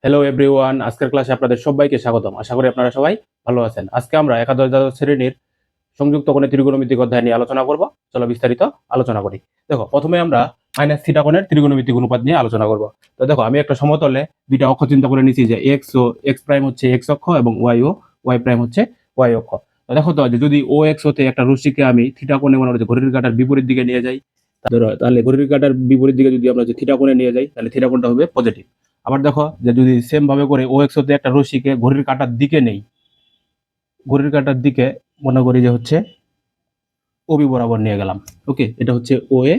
Hello everyone, আজকের ক্লাসে আপনাদের সবাইকে স্বাগতম। আশা করি আপনারা সবাই ভালো আছেন। আজকে আমরা একাদশ দ্বাদশ শ্রেণীর সংযুক্ত কোণের ত্রিকোণমিতিক অধ্যায় নিয়ে আলোচনা করব। চলো বিস্তারিত আলোচনা করি। দেখো, প্রথমে আমরা মাইনাস থিটা কোণের ত্রিকোণমিতিক অনুপাত নিয়ে আলোচনা করব। তো দেখো, আমি একটা সমতলে দুইটা অক্ষ চিন্তা করে নিয়েছি যে এক্স ও এক্স প্রাইম হচ্ছে এক্স অক্ষ এবং ওয়াই ও ওয়াই প্রাইম হচ্ছে ওয়াই অক্ষ। তো দেখো তো, যে যদি ও এক্স হতে একটা রশ্মিকে আমি থিটা কোণে মনে হচ্ছে ঘড়ির কাঁটার বিপরীত দিকে নিয়ে যাই, তাহলে ঘড়ির কাঁটার বিপরীত দিকে যদি আমরা যে থিটা কোণে নিয়ে যাই, তাহলে থিটা কোণটা হবে পজিটিভ। আবার দেখো, যে যদি সেম ভাবে করে ও এক্স হতে একটা রশ্মিকে ঘড়ির কাঁটার দিকে নেই, ঘড়ির কাঁটার দিকে মনে করি যে হচ্ছে ওবি বরাবর নিয়ে গেলাম। ওকে, এটা হচ্ছে ও এ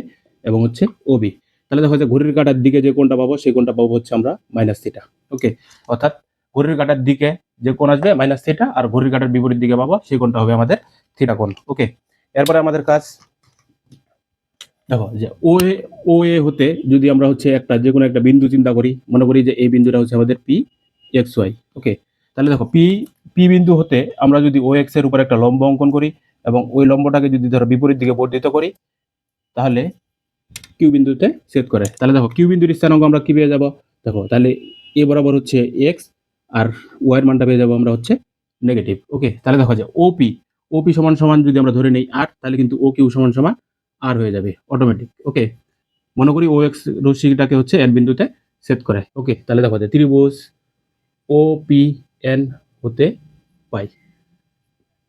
এবং হচ্ছে ওবি। তাহলে দেখো, যে ঘড়ির কাঁটার দিকে যে কোণটা পাবো সেই কোণটা পাবো হচ্ছে আমরা মাইনাস থিটা। ওকে, অর্থাৎ ঘড়ির কাঁটার দিকে যে কোণ আসবে মাইনাস থিটা, আর ঘড়ির কাঁটার বিপরীত দিকে পাবো সেই কোণটা হবে আমাদের থিটা কোণ। ওকে, এরপরে আমাদের কাজ দেখো, যে ও এ হতে যদি আমরা হচ্ছে একটা যে কোনো একটা বিন্দু চিন্তা করি, মনে করি যে এই বিন্দুটা হচ্ছে আমাদের পি এক্স ওয়াই। ওকে, তাহলে দেখো পি পি বিন্দু হতে আমরা যদি ও এক্স এর উপর একটা লম্ব অঙ্কন করি এবং ওই লম্বটাকে যদি ধরো বিপরীত দিকে বর্ধিত করি, তাহলে কিউ বিন্দুতে ছেদ করে। তাহলে দেখো, কিউ বিন্দুর স্থানাঙ্ক আমরা কি পেয়ে যাব? দেখো, তাহলে এ বরাবর হচ্ছে এক্স, আর ওয়াই এর মানটা পেয়ে যাবো আমরা হচ্ছে নেগেটিভ। ওকে, তাহলে দেখো, যে ওপি ওপি সমান সমান যদি আমরা ধরে নেই আর, তাহলে কিন্তু ও কিউ সমান সমান আর হয়ে যাবে অটোমেটিক। ওকে, মনে করি ও এক্স রশ্মিটাকে হচ্ছে এন বিন্দুতে সেট করে। ওকে, তাহলে দেখো, যে ত্রিভুজ ও পি এন হতে পাই।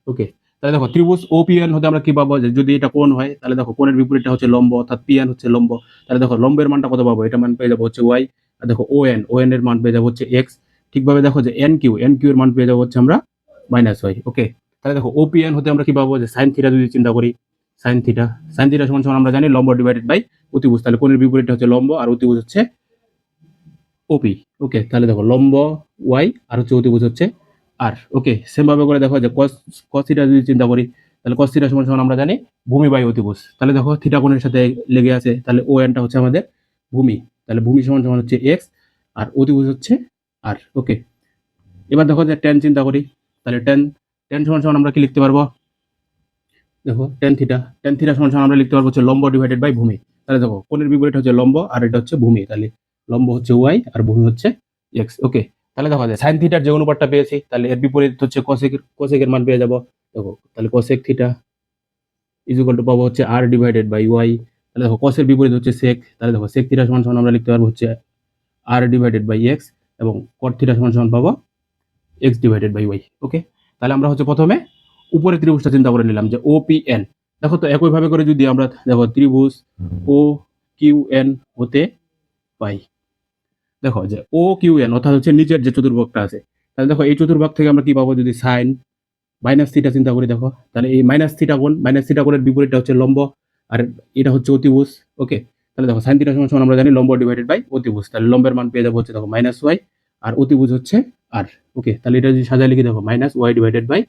ওকে, তাহলে দেখো, ত্রিভুজ ও পি এন হতে আমরা কি পাবো? যে যদি এটা কোণ হয়, তাহলে দেখো কোণের বিপরীতটা হচ্ছে লম্ব, অর্থাৎ পি এন হচ্ছে লম্ব। তাহলে দেখো, লম্বের মানটা কত পাবো? এটা মান পেয়ে যাবো হচ্ছে ওয়াই। আর দেখো ও এন এর মান পেয়ে যাবো হচ্ছে এক্স। ঠিকভাবে দেখো, যে এন কিউ এর মান পেয়ে যাবো হচ্ছে আমরা মাইনাস ওয়াই। ওকে, তাহলে দেখো, ও পি এন হতে আমরা কি পাবো? যে সাইন থিটা যদি চিন্তা করি, সাইন থিটা সমান সমান আমরা জানি লম্ব ডিভাইডেড বাই অতিভুজ। তাহলে কোণের বিপরীতটা হচ্ছে লম্ব আর অতিভুজ হচ্ছে ওপি। ওকে, তাহলে দেখো, লম্ব ওয়াই আর হচ্ছে অতিভুজ হচ্ছে আর। ওকে, সেম ভাবে করে দেখো, যে কস থিটা যদি চিন্তা করি, তাহলে কস থিটা সমান সমান আমরা জানি ভূমি বাই অতিভুজ। তাহলে দেখো, থিটা কোণের সাথে লেগে আছে, তাহলে ও এনটা হচ্ছে আমাদের ভূমি। তাহলে ভূমি সমান সমান হচ্ছে এক্স আর অতিভুজ হচ্ছে আর। ওকে, এবার দেখো, যে টেন চিন্তা করি, তাহলে টেন টেন সমান সমান আমরা কি লিখতে পারবো? দেখো, টেন থিটা সমান সমান আমরা লিখতে পারবো হচ্ছে লম্ব ডিভাইডেড বাই ভূমি। তাহলে দেখো, কোণের বিপরীত হচ্ছে লম্ব আর এটা হচ্ছে ভূমি, তাহলে লম্ব হচ্ছে ওয়াই আর ভূমি হচ্ছে এক্স। ওকে, তাহলে দেখো, যে সাইন থিটার যে অনুপাতটা পেয়েছি, তাহলে এর বিপরীত হচ্ছে কোসেকের মান পেয়ে যাবো। দেখো, তাহলে cosec theta is equal two পাবো হচ্ছে আর ডিভাইডেড বাই ওয়াই। তাহলে দেখো, কসের বিপরীত হচ্ছে সেক, তাহলে দেখো সেক থিটা সমান সমান আমরা লিখতে পারবো হচ্ছে আর ডিভাইডেড বাই এক্স, এবং কট থিটা সমান সমান পাবো এক্স ডিভাইডেড বাই ওয়াই। ওকে, তাহলে আমরা হচ্ছে প্রথমে উপরে ত্রিভুজটা চিন্তা করে নিলাম, যে ও পি এন। দেখো তো, একইভাবে করে যদি আমরা দেখো ত্রিভুজ ও কিউ এন হতে পাই, দেখো, যে ও কিউ এন অর্থাৎ হচ্ছে নিচের যে চতুর্ভাগটা আছে, তাহলে দেখো এই চতুর্ভাগ থেকে আমরা কি পাবো? যদি সাইন মাইনাস থিটা চিন্তা করি, দেখো, তাহলে এই মাইনাস থিটা কোণের বিপরীতটা হচ্ছে লম্ব, আর এটা হচ্ছে অতিভুজ। ওকে, তাহলে দেখো, সাইন থিটা সমান সমান আমরা জানি লম্ব ডিভাইডেড বাই অতিভুজ। তাহলে লম্বের মান পেয়ে যাবো হচ্ছে দেখো মাইনাস ওয়াই, আর অতিভুজ হচ্ছে আর। ওকে, তাহলে এটা যদি সাজায় লিখে দেখো মাইনাস ওয়াই ডিভাইডেড বাই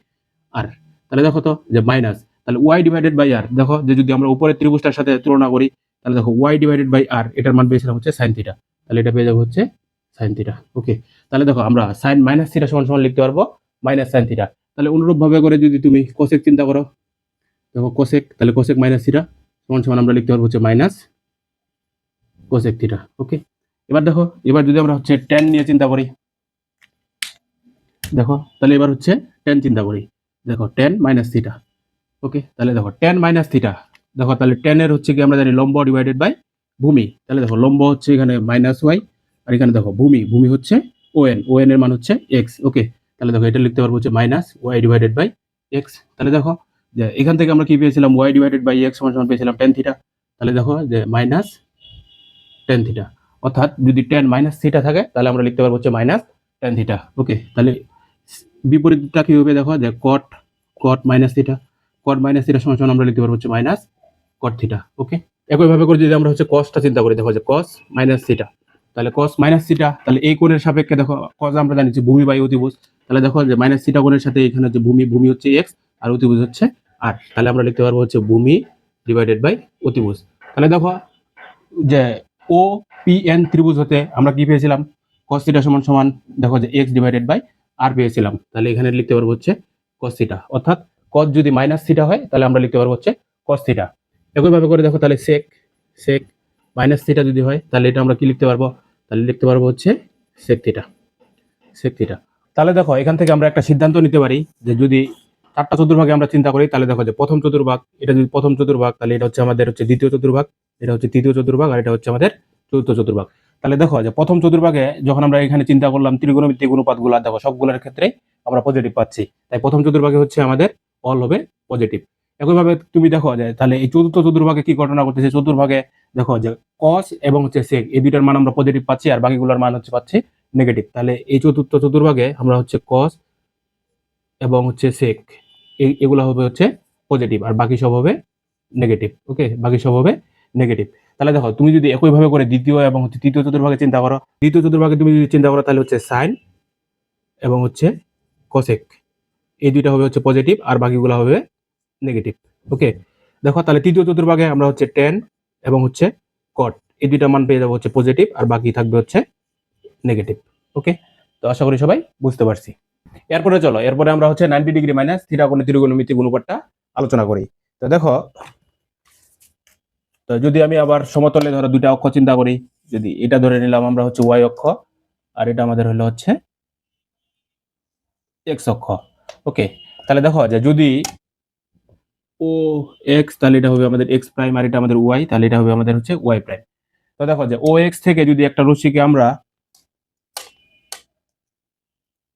আর। তাহলে দেখো তো, যে মাইনাস, তাহলে ওয়াই ডিভাইডেড বাই আর। দেখো, যে যদি আমরা উপরের ত্রিভুজটার সাথে তুলনা করি, তাহলে দেখো ওয়াই ডিভাইডেড বাই আর এটার মান পেয়েছিলাম হচ্ছে সাইন থিটা, তাহলে এটা পেয়ে যাবো হচ্ছে সাইন থিটা। ওকে, তাহলে দেখো, আমরা সাইন মাইনাস থিটা সমান সমান লিখতে পারবো মাইনাস সাইন থিটা। তাহলে অনুরূপ ভাবে করে যদি তুমি কোসেক চিন্তা করো, দেখো কোসেক, তাহলে কোসেক মাইনাস থিটা সমান সমান আমরা লিখতে পারবো হচ্ছে মাইনাস কোসেক থিটা। ওকে, এবার দেখো, এবার যদি আমরা হচ্ছে টেন নিয়ে চিন্তা করি, দেখো, তাহলে এবার হচ্ছে টেন চিন্তা করি, দেখো টেন মাইনাস থিটা। ওকে, তাহলে দেখো টেন মাইনাস থিটা, দেখো, তাহলে টেনের হচ্ছে কি আমরা জানি লম্ব ডিভাইডেড বাই ভূমি। তাহলে দেখো, লম্ব হচ্ছে এখানে মাইনাস ওয়াই, আর এখানে দেখো ভূমি হচ্ছে ও এন এর মান হচ্ছে এক্স। ওকে, তাহলে দেখো, এটা লিখতে পারবো হচ্ছে minus Y divided by X. তাহলে দেখো, যে এখান থেকে আমরা কি পেয়েছিলাম? ওয়াই ডিভাইডেড বাই এক্স সমান সমান পেয়েছিলাম টেন থিটা। তাহলে দেখো, যে মাইনাস টেন থিটা, অর্থাৎ যদি টেন মাইনাস থিটা থাকে, তাহলে আমরা লিখতে পারবো হচ্ছে মাইনাস টেন থিটা। ওকে, তাহলে বিপরীতটা কি হবে? দেখো, যে কট মাইনাস থিটা, কট মাইনাস থিটা সমান সমান আমরা লিখতে পারবো হচ্ছে মাইনাস কট থিটা। ওকে, একইভাবে করে যদি আমরা হচ্ছে কসটা চিন্তা করি, দেখো, যে কস মাইনাস থিটা, তাহলে কস মাইনাস থিটা, তাহলে এই কোণের সাপেক্ষে দেখো, কস আমরা জানি যে ভূমি বাই অতিভুজ। তাহলে দেখো, যে মাইনাস থিটা কোণের সাথে এখানে হচ্ছে ভূমি হচ্ছে এক্স আর অতিভুজ হচ্ছে আর। তাহলে আমরা লিখতে পারবো হচ্ছে ভূমি ডিভাইডেড বাই অতিভুজ। তাহলে দেখো, যে ও পি এন ত্রিভুজ হতে আমরা কি পেয়েছিলাম? cos থিটা সমান সমান, দেখো, যে x ডিভাইডেড বাই আর পেয়েছিলাম। তাহলে এখানে লিখতে পারবো হচ্ছে cos থিটা, অর্থাৎ cos যদি মাইনাস থিটা হয়, তাহলে আমরা লিখতে পারবো হচ্ছে cos থিটা। একইভাবে করে দেখো, তাহলে sec মাইনাস থিটা যদি হয়, তাহলে এটা আমরা কি লিখতে পারবো? তাহলে লিখতে পারবো হচ্ছে sec থিটা। Sec theta. তাহলে দেখো এখান থেকে আমরা একটা সিদ্ধান্ত নিতে পারি যে যদি 4টা চতুর্ভাগে আমরা চিন্তা করি তাহলে দেখো যে প্রথম চতুর্ভাগ, এটা যদি প্রথম চতুর্ভাগ তাহলে এটা হচ্ছে আমাদের হচ্ছে দ্বিতীয় চতুর্ভাগ, এটা হচ্ছে তৃতীয় চতুর্ভাগ, আর এটা হচ্ছে আমাদের চতুর্থ চতুর্ভাগ। তাহলে দেখো যে প্রথম চতুর্ভাগে যখন আমরা এখানে চিন্তা করলাম ত্রিকোণমিতিক অনুপাতগুলো, দেখো সবগুলোর ক্ষেত্রে আমরা পজিটিভ পাচ্ছি, তাই প্রথম চতুর্ভাগে হচ্ছে আমাদের অল হবে পজিটিভ। একইভাবে তুমি দেখো যে তাহলে এই চতুর্থ চতুর্ভাগে কি ঘটনা ঘটতেছে, চতুর্ভাগে দেখো যে কস এবং হচ্ছে সেক এই দুইটার মান আমরা পজিটিভ পাচ্ছি আর বাকিগুলোর মান হচ্ছে পাচ্ছি নেগেটিভ। তাহলে এই চতুর্থ চতুর্ভাগে আমরা হচ্ছে কস এবং হচ্ছে সেক এগুলো হবে হচ্ছে পজিটিভ আর বাকি সব হবে নেগেটিভ। ওকে, বাকি সব হবে নেগেটিভ। তাহলে দেখো তুমি যদি একইভাবে করে দ্বিতীয় এবং হচ্ছে তৃতীয় চতুর্ভাগে চিন্তা করো, দ্বিতীয় চতুর্ভাগে তুমি যদি চিন্তা করো তাহলে হচ্ছে সাইন এবং হচ্ছে কোসেক এই দুইটা হবে হচ্ছে পজিটিভ আর বাকিগুলো হবে নেগেটিভ। ওকে, দেখো তাহলে তৃতীয় চতুর্ভাগে আমরা হচ্ছে টেন এবং হচ্ছে কট এই দুইটা মান পেয়ে যাবো হচ্ছে পজিটিভ আর বাকি থাকবে হচ্ছে নেগেটিভ। ওকে, তো আশা করি সবাই বুঝতে পারছি। এরপরে চলো, এরপরে আমরা হচ্ছে 90 ডিগ্রি মাইনাস থিটা কোণে ত্রিকোণমিতিক অনুপাতটা আলোচনা করি। তো দেখো, তো যদি আমি আবার সমতলে ধরো দুইটা অক্ষ চিন্তা করি, যদি এটা ধরে নিলাম আমরা হচ্ছে ওয়াই অক্ষ আর এটা আমাদের হলো হচ্ছে এক্স অক্ষ। ওকে, তাহলে দেখো যে যদি ও এক্স তাহলে এটা হবে আমাদের এক্স প্রাইম আর এটা আমাদের ওয়াই তাহলে এটা হবে আমাদের হচ্ছে ওয়াই প্রাইম। তো দেখো যে ও এক্স থেকে যদি একটা রশ্মিকে আমরা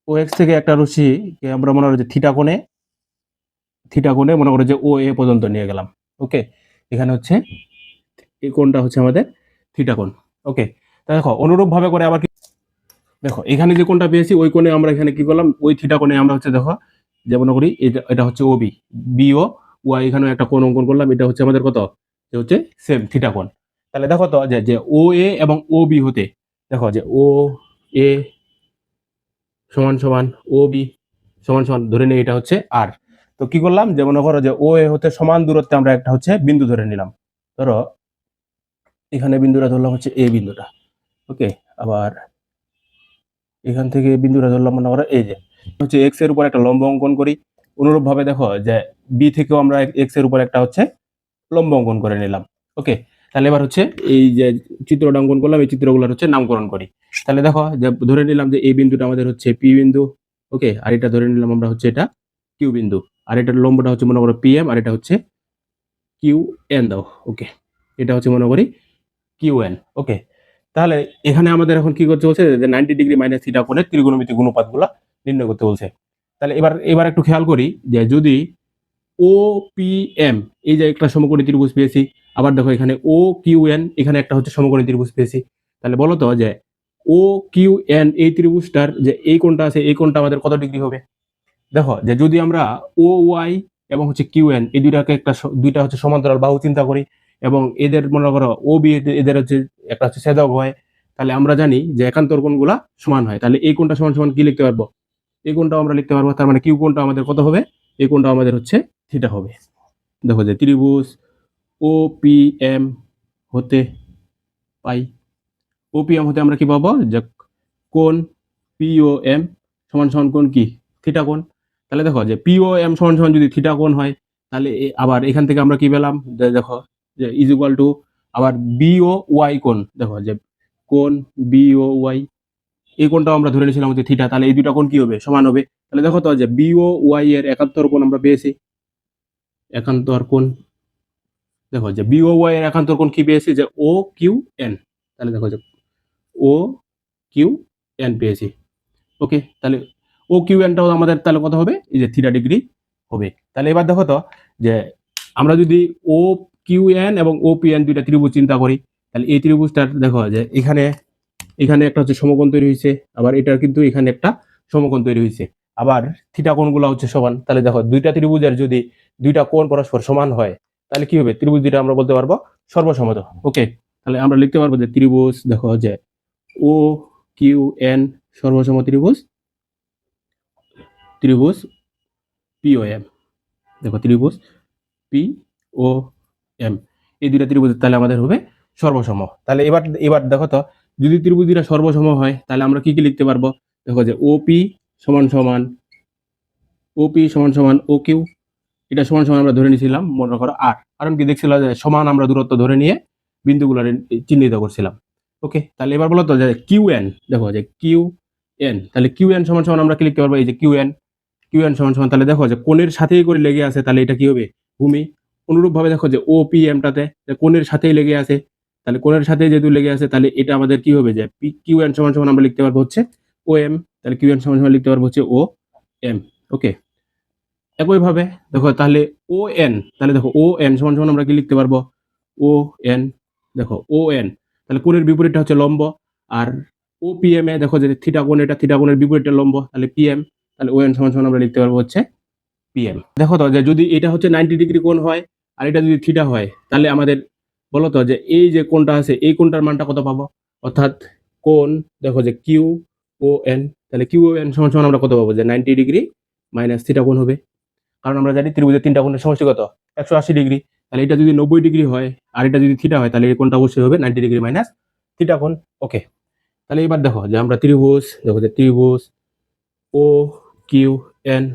ও এক্স থেকে একটা রশ্মিকে আমরা মনে করি যে থিটা কোণে মনে করো যে ও এ পর্যন্ত নিয়ে গেলাম। ওকে, এখানে হচ্ছে এই কোণটা হচ্ছে আমাদের থিটা কোণ। ওকে, তা দেখো অনুরূপ ভাবে করে আবার দেখো এখানে যে কোণটা পেয়েছি ওই কোণে আমরা এখানে কি করলাম, ওই থিটা কোণে আমরা হচ্ছে দেখো যে মনে করি এটা হচ্ছে ওবি, বিও ওয়াই এখানে একটা কোণ অঙ্কন করলাম, এটা হচ্ছে আমাদের কত, যে হচ্ছে সেম থিটা কোণ। তাহলে দেখো তো যে যে ও এ এবং ও বি হতে দেখো যে ও এ সমান সমান ও বি সমান সমান ধরে নিই এটা হচ্ছে আর। তো কি করলাম, যে মনে করো যে ও এ হতে সমান দূরত্বে আমরা একটা হচ্ছে বিন্দু ধরে নিলাম, ধরো এখানে বিন্দুটা ধরলাম হচ্ছে এ বিন্দুটা। ওকে, আবার এখান থেকে বিন্দুটা ধরলাম মনে করো এই যে হচ্ছে এক্স এর উপর একটা লম্ব অঙ্কন করি। অনুরূপ ভাবে দেখো যে বি থেকেও আমরা এক্স এর উপর একটা হচ্ছে লম্ব অঙ্কন করে নিলাম। ওকে, তাহলে এবার হচ্ছে এই যে চিত্রটা অঙ্কন করলাম এই চিত্রগুলোর হচ্ছে নামকরণ করি। তাহলে দেখো যে ধরে নিলাম যে এই বিন্দুটা আমাদের হচ্ছে পি বিন্দু। ওকে, আর এটা ধরে নিলাম আমরা হচ্ছে এটা কিউ বিন্দু, আর এটার লম্বটা হচ্ছে মনে করো পি এম আর এটা হচ্ছে কিউ এন দাও। ওকে, এটা হচ্ছে মনে করি কিউ এন। ওকে, তাহলে এখানে আমাদের এখন কি করতে বলছে, যে 90 ডিগ্রি মাইনাস থিটা কোণের ত্রিকোণমিতিক অনুপাতগুলো নির্ণয় করতে বলছে। তাহলে এবার একটু খেয়াল করি যে যদি ও পি এম এই যে একটা সমকোণী ত্রিভুজ পেয়েছি, আবার দেখো এখানে ও কিউ এন এখানে একটা হচ্ছে সমকোণী ত্রিভুজ পেয়েছি, তাহলে বলো তো যে ও কিউ এন এই ত্রিভুজটার যে এই কোণটা আছে এই কোণটা আমাদের কত ডিগ্রি হবে। দেখো যে যদি আমরা ও ওয়াই এবং হচ্ছে কিউ এন এই দুইটাকে দুইটা হচ্ছে সমান্তরাল বাহু চিন্তা করি এবং এদের মনে করো ও বি এদের হচ্ছে একটা হচ্ছে ছেদক হয়, তাহলে আমরা জানি যে একান্তর কোণগুলা সমান হয়, তাহলে এই কোণটা সমান সমান কি লিখতে পারবো, এই কোণটাও আমরা লিখতে পারবো, তার মানে কিউ কোণটা আমাদের কত হবে, এই কোণটা আমাদের হচ্ছে থিটা হবে। দেখো যে ত্রিভুজ ও পি এম হতে পাই, ও পি এম হতে আমরা কি পাবো, যে কোণ পিও এম সমান সমান কোণ কি থিটা কোণ। তাহলে দেখো যে পিও এম সমান সমান যদি থিটা কোণ হয় তাহলে আবার এখান থেকে আমরা কি পেলাম, যে দেখো যে ইজ ইকুয়াল টু আবার বিও ওয়াই কোণ, দেখো যে কোণ বিও ওয়াই এই কোণটাও আমরা ধরে নিয়েছিলাম হচ্ছে থিটা, তাহলে এই দুটা কোণ কি হবে, সমান হবে। তাহলে দেখো তো যে বিও ওয়াই এর একান্তর কোণ আমরা পেয়েছি, একান্তর কোণ দেখো যে বিও ওয়াই এর একান্তর কোণ কি পেয়েছি, যে ও কিউ এন, তাহলে দেখো যে ও কিউ এন পেয়েছি। ওকে, তাহলে ও কিউ এনটাও আমাদের তাহলে কত হবে, এই যে থিটা ডিগ্রি হবে। তাহলে এবার দেখো তো যে আমরা যদি ও কিউ এন এবং ও পি এন দুইটা ত্রিভুজ চিন্তা করি, তাহলে এই ত্রিভুজটার দেখো যে এখানে এখানে একটা হচ্ছে সমকোণ তৈরি হয়েছে, আবার এটার কিন্তু এখানে একটা সমকোণ তৈরি হয়েছে, আবার থিটা কোণগুলো হচ্ছে সমান। তাহলে দেখো দুইটা ত্রিভুজের যদি দুইটা কোণ পরস্পর সমান হয় তাহলে কি হবে, ত্রিভুজ দুইটা আমরা বলতে পারবো সর্বসম্মত। ওকে, তাহলে আমরা লিখতে পারবো যে ত্রিভুজ দেখো যে ও কিউ এন সর্বসম ত্রিভুজ, ত্রিভুজ পিও এম, দেখো ত্রিভুজ পি ও এম এই দুইটা ত্রিভুজ তাহলে আমাদের হবে সর্বসম। তাহলে এবার এবার দেখো তো যদি ত্রিভুজ দুইটা সর্বসম হয় তাহলে আমরা কি কি লিখতে পারবো, দেখো যে ওপি সমান সমান ওপি সমান সমান ও কিউ এটা সমান সমান আমরা ধরে নিয়েছিলাম মনে করো আর, কারণ কি দেখছিলাম যে সমান আমরা দূরত্ব ধরে নিয়ে বিন্দুগুলো চিহ্নিত করছিলাম। ওকে, তাহলে এবার বলো তো যে কিউ এন, দেখো যে কিউ এন, তাহলে কিউ এন সমান সমান আমরা কি লিখতে পারবো, এই যে কিউ এন সমান সমান, তাহলে দেখো যে কোণের সাথেই করে লেগে আছে, তাহলে এটা কি হবে, ভূমি। অনুরূপভাবে দেখো যে ও পি এমটাতে কোণের সাথেই লেগে আছে, তাহলে কোণের সাথে যেহেতু লেগে আছে, তাহলে এটা আমাদের কি হবে, যে পি কিউ এন সমান সমান আমরা লিখতে পারবো হচ্ছে ও এম, তাহলে কিউ এন সমান সমান লিখতে পারবো হচ্ছে ও এম। ওকে, একইভাবে দেখো তাহলে ও এন, তাহলে দেখো ও এন সমান সমান আমরা কি লিখতে পারবো, ও এন, দেখো ও এন, তাহলে কোণের বিপরীতটা হচ্ছে লম্ব, আর ও পি এম এ দেখো যে থিটা কোণ, এটা থিটা কোণের বিপরীতটা লম্ব, তাহলে পি এম, তাহলে ও এন সমান সমান আমরা লিখতে পারবো হচ্ছে পিএম। দেখো তো যে যদি এটা হচ্ছে 90 ডিগ্রি কোণ হয় আর এটা যদি থিটা হয়, তাহলে আমাদের বলো তো যে এই যে কোণটা আছে এই কোণটার মানটা কত পাবো, অর্থাৎ কোণ দেখো যে কিউ ও এন, তাহলে কিউ ও এন সমান সমান আমরা কত পাবো, যে 90 ডিগ্রি মাইনাস থিটা কোণ হবে, কারণ আমরা জানি ত্রিভুজের তিনটা কোণের সমষ্টি কত, 180 ডিগ্রি, তাহলে এটা যদি 90 ডিগ্রি হয় আর এটা যদি থিটা হয়, তাহলে এই কোণটা অবশ্যই হবে 90 ডিগ্রি মাইনাস থিটা কোণ। ওকে, তাহলে এবার দেখো যে আমরা ত্রিভুজ, দেখো যে ত্রিভুজ ও কিউ এন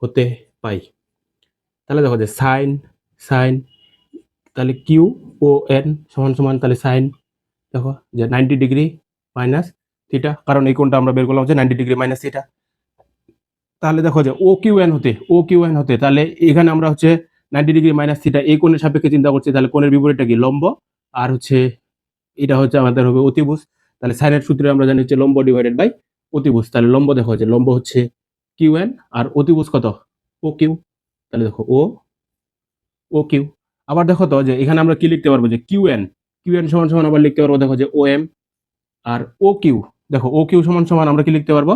হতে পাই, তাহলে দেখো যে সাইন সাইন, তাহলে কিউ ও এন সমান সমান, তাহলে সাইন দেখো যে 90 ডিগ্রি মাইনাস থিটা, কারণ এই কোণটা আমরা বের করলাম হচ্ছে 90 ডিগ্রি মাইনাস থিটা। তাহলে দেখো যে ও কিউ এন হতে, তাহলে এখানে আমরা হচ্ছে 90 ডিগ্রি মাইনাস থিটা এই কোণের সাপেক্ষে চিন্তা করছি, তাহলে কোণের বিপরীতটা কি, লম্ব, আর হচ্ছে এটা হচ্ছে আমাদের হবে অতিভুজ, তাহলে সাইনের সূত্রে আমরা জানি হচ্ছে লম্ব ডিভাইডেড বাই অতিভুজ, তাহলে লম্ব দেখো যে লম্ব হচ্ছে কিউ এন আর অতিভুজ কত, ও কিউ, তাহলে দেখো ও কিউ। আবার দেখো তো যে এখানে আমরা কি লিখতে পারবো, যে কিউ এন সমান সমান আবার লিখতে পারবো দেখো যে ও এম, আর ও কিউ, দেখো ও কিউ সমান সমান আমরা কি লিখতে পারবো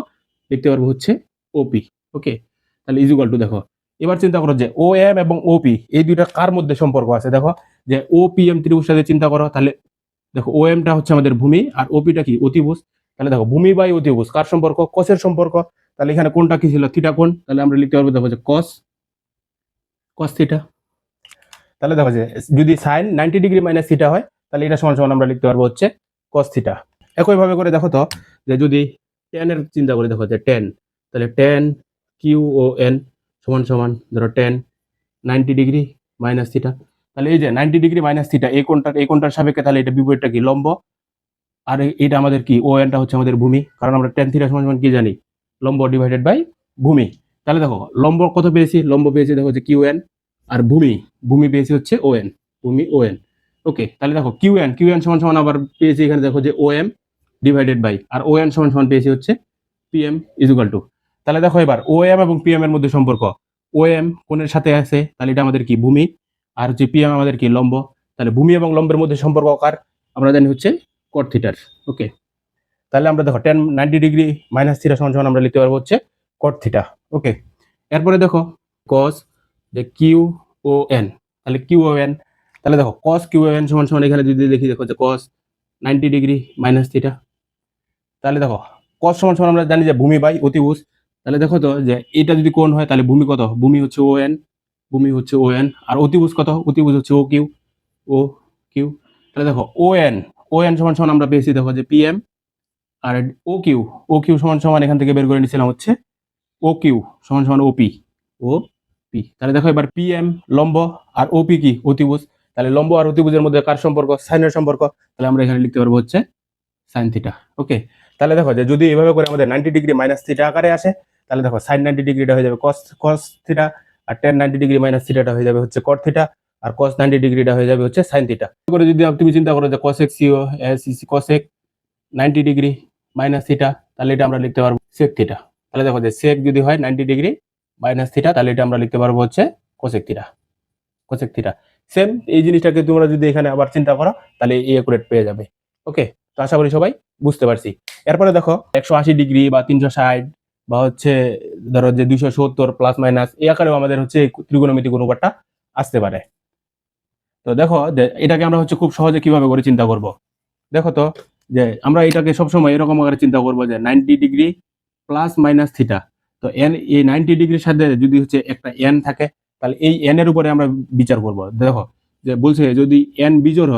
হচ্ছে ওপি। ওকে, তাহলে ইজিক্যাল টু, দেখো এবার চিন্তা করো যে ও এম এবং ওপি এই দুইটা কার মধ্যে সম্পর্ক আছে, দেখো যে ও পি এম ত্রিভুজ সাথে চিন্তা করো, তাহলে দেখো ও এমটা হচ্ছে আমাদের ভূমি আর ওপিটা কি অতিভুজ, তাহলে দেখো ভূমি বাই অতিভুজ কার সম্পর্ক, কসের সম্পর্ক, তাহলে এখানে কোনটা কি ছিল, থিটা কোণ, তাহলে আমরা লিখতে পারবো দেখো যে কস কস থিটা। তাহলে দেখো যে যদি সাইন 90 ডিগ্রি মাইনাস থিটা হয়, তাহলে এটা সমান সমান আমরা লিখতে পারবো হচ্ছে কস থিটা। একইভাবে করে দেখো তো যে যদি টেন এর চিন্তা করে, দেখো যে টেন, তাহলে টেন কিউ ও এন সমান সমান ধরো টেন 90 ডিগ্রি মাইনাস থিটা, তাহলে এই যে 90 ডিগ্রি মাইনাস থিটা এই কোণটার সাপেক্ষে, তাহলে এটা বিপরীতটা কি, লম্ব, আর এটা আমাদের কি ও এনটা হচ্ছে আমাদের ভূমি, কারণ আমরা টেন থিটা সমান সমান কি জানি, লম্ব ডিভাইডেড বাই ভূমি। তাহলে দেখো লম্ব কত পেয়েছি, লম্ব পেয়েছি দেখো যে কিউ এন, আর ভূমি পেয়েছি হচ্ছে ও এন, ভূমি ও এন। ওকে, তাহলে দেখো কিউ এন সমান সমান আবার পেয়েছি এখানে দেখো যে ও এম ডিভাইডেড বাই, আর ও এন সমান সমান পেয়েছি হচ্ছে পি এম ইজুকাল টু। তাহলে দেখো এবার ও এম এবং পি এম এর মধ্যে সম্পর্ক, ও এম কোণের সাথে আছে, তাহলে এটা আমাদের কি ভূমি, আর হচ্ছে পি এম আমাদের কি লম্ব, তাহলে ভূমি এবং লম্বের মধ্যে সম্পর্ক কার, আমরা জানি হচ্ছে কট থিটার। ওকে, তাহলে আমরা দেখো টেন 90 ডিগ্রি মাইনাস থিটা সমান সমান আমরা লিখতে পারবো হচ্ছে কট থিটা। ওকে, এরপরে দেখো কস যে কিউ ও এন, তাহলে কিউ ও এন, তাহলে দেখো কস কিউ ও এন সমান সমান এখানে যদি দেখি, দেখো যে কস 90 ডিগ্রি মাইনাস থিটা, তাহলে দেখো কস সমান সমান আমরা জানি যে ভূমি বাই অতিভুজ, তাহলে দেখো তো যে এটা যদি কোণ হয়, তাহলে ভূমি কত, ভূমি হচ্ছে ও এন, আর অতিভুজ কত, অতিভুজ হচ্ছে ও কিউ। তাহলে দেখো ও এন সমান সমান আমরা পেয়েছি দেখো যে পি এম, আর ও কিউ সমান সমান এখান থেকে বের করে নিয়েছিলাম হচ্ছে ও কিউ সমান সমান ও পি। তাহলে দেখো এবার পি এম লম্ব আর ওপি কি অতিভুজ, তাহলে লম্ব আর অতিভুজের মধ্যে কার সম্পর্ক, সাইনের সম্পর্ক, তাহলে আমরা এখানে লিখতে পারবো হচ্ছে সাইন থিটা। ওকে, তাহলে দেখো যে যদি এভাবে করে আমাদের 90 ডিগ্রি মাইনাস থিটা আকারে আসে, তাহলে দেখো সাইন 90 ডিগ্রিটা হয়ে যাবে কস থিটা, আর টেন 90 ডিগ্রি মাইনাস থিটাটা হয়ে যাবে হচ্ছে কট থিটা, আর কস 90 ডিগ্রিটা হয়ে যাবে হচ্ছে সাইন থিটা। করে যদি তুমি চিন্তা করো যে কসেক সিও কসেক 90 ডিগ্রি মাইনাস থিটা, তাহলে এটা আমরা লিখতে পারবো সেক থিটা। তাহলে দেখো যে সেক যদি হয় 90 ডিগ্রি মাইনাস থিটা, তাহলে এটা আমরা লিখতে পারবো হচ্ছে কোসেক থিটা। সেম এই জিনিসটাকে তোমরা যদি এখানে আবার চিন্তা করো, তাহলে এই একুরেট পেয়ে যাবে। ওকে, তো আশা করি সবাই বুঝতে পারছি। এরপরে দেখো 180 ডিগ্রি বা 360 বা হচ্ছে ধরো যে 270 প্লাস মাইনাস এই আকারেও আমাদের হচ্ছে ত্রিকোণমিতিক অনুপাতটা আসতে পারে। তো দেখো যে এটাকে আমরা হচ্ছে খুব সহজে কিভাবে করে চিন্তা করব, দেখো তো যে আমরা এটাকে সবসময় এরকম আকারে চিন্তা করবো যে 90 ডিগ্রি প্লাস মাইনাস থিটা, তো এন এই 90 ডিগ্রির সাথে যদি হচ্ছে একটা এন থাকে, তাহলে এই এন এর উপরে আমরা বিচার করব। দেখো যে বলছে যদি এন বিজোড়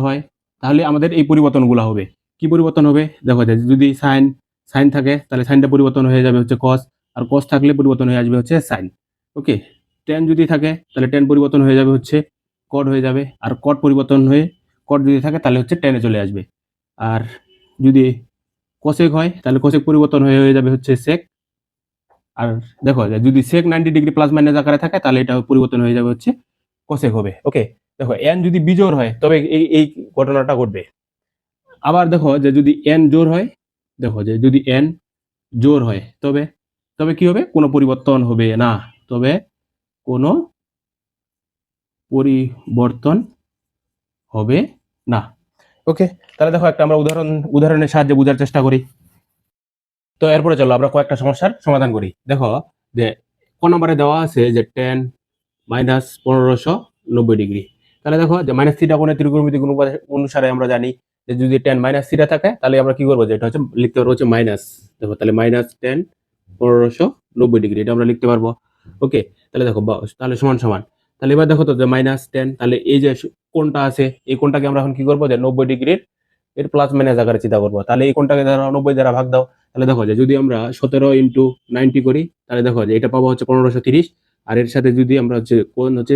হয় তাহলে আমাদের এই পরিবর্তনগুলো হবে, কি পরিবর্তন হবে, দেখো যে যদি সাইন থাকে তাহলে সাইনটা পরিবর্তন হয়ে যাবে হচ্ছে কস, আর কস থাকলে পরিবর্তন হয়ে আসবে হচ্ছে সাইন। ওকে, টেন যদি থাকে তাহলে টেন পরিবর্তন হয়ে যাবে হচ্ছে কট হয়ে যাবে, আর কট পরিবর্তন হয়ে কট যদি থাকে তাহলে হচ্ছে টেনে চলে আসবে, আর যদি কোসেক হয় তাহলে কোসেক পরিবর্তন হয়ে যাবে হচ্ছে সেক। আর দেখো যে যদি সেক 90 ডিগ্রি প্লাস মাইনাস আকারে থাকে তাহলে এটা পরিবর্তন হয়ে যাবে হচ্ছে কোসেক হবে। ওকে, দেখো এন যদি বিজোড় হয় তবে এই ঘটনাটা ঘটবে। আবার দেখো যে যদি এন জোড় হয়, দেখো যে যদি এন জোড় হয় তবে তবে কি হবে, কোনো পরিবর্তন হবে না, তবে কোনো পরিবর্তন হবে না। ওকে, তাহলে দেখো একটা আমরা উদাহরণের সাহায্যে বোঝার চেষ্টা করি। তো এরপরে চলো আমরা কয়েকটা সমস্যার সমাধান করি। দেখো যে ক নম্বরে দেওয়া আছে যে 10 মাইনাস 1590 ডিগ্রি। তাহলে দেখো যে মাইনাস থিটা কোণের ত্রিকোণমিতিক অনুসারে আমরা জানি যে যদি 10 মাইনাস থিটা থাকে তাহলে আমরা কি করবো, যে এটা হচ্ছে লিখতে পারবো হচ্ছে মাইনাস। দেখো তাহলে মাইনাস 10 1590 ডিগ্রি এটা আমরা লিখতে পারবো। ওকে, তাহলে দেখো তাহলে সমান সমান, তাহলে এবার দেখো তো যে মাইনাস 10, তাহলে এই যে কোণটা আছে এই কোণটাকে আমরা এখন কি করবো, যে 90 ডিগ্রির এর প্লাস মাইনাস আকারে চিন্তা করবো। তাহলে এই কোণটাকে ধরো 90 দ্বারা ভাগ দাও। তাহলে দেখো যে যদি আমরা 17 ইন্টু 90 করি তাহলে দেখো যে এটা পাবো হচ্ছে 1530, আর এর সাথে যদি আমরা হচ্ছে কোণ হচ্ছে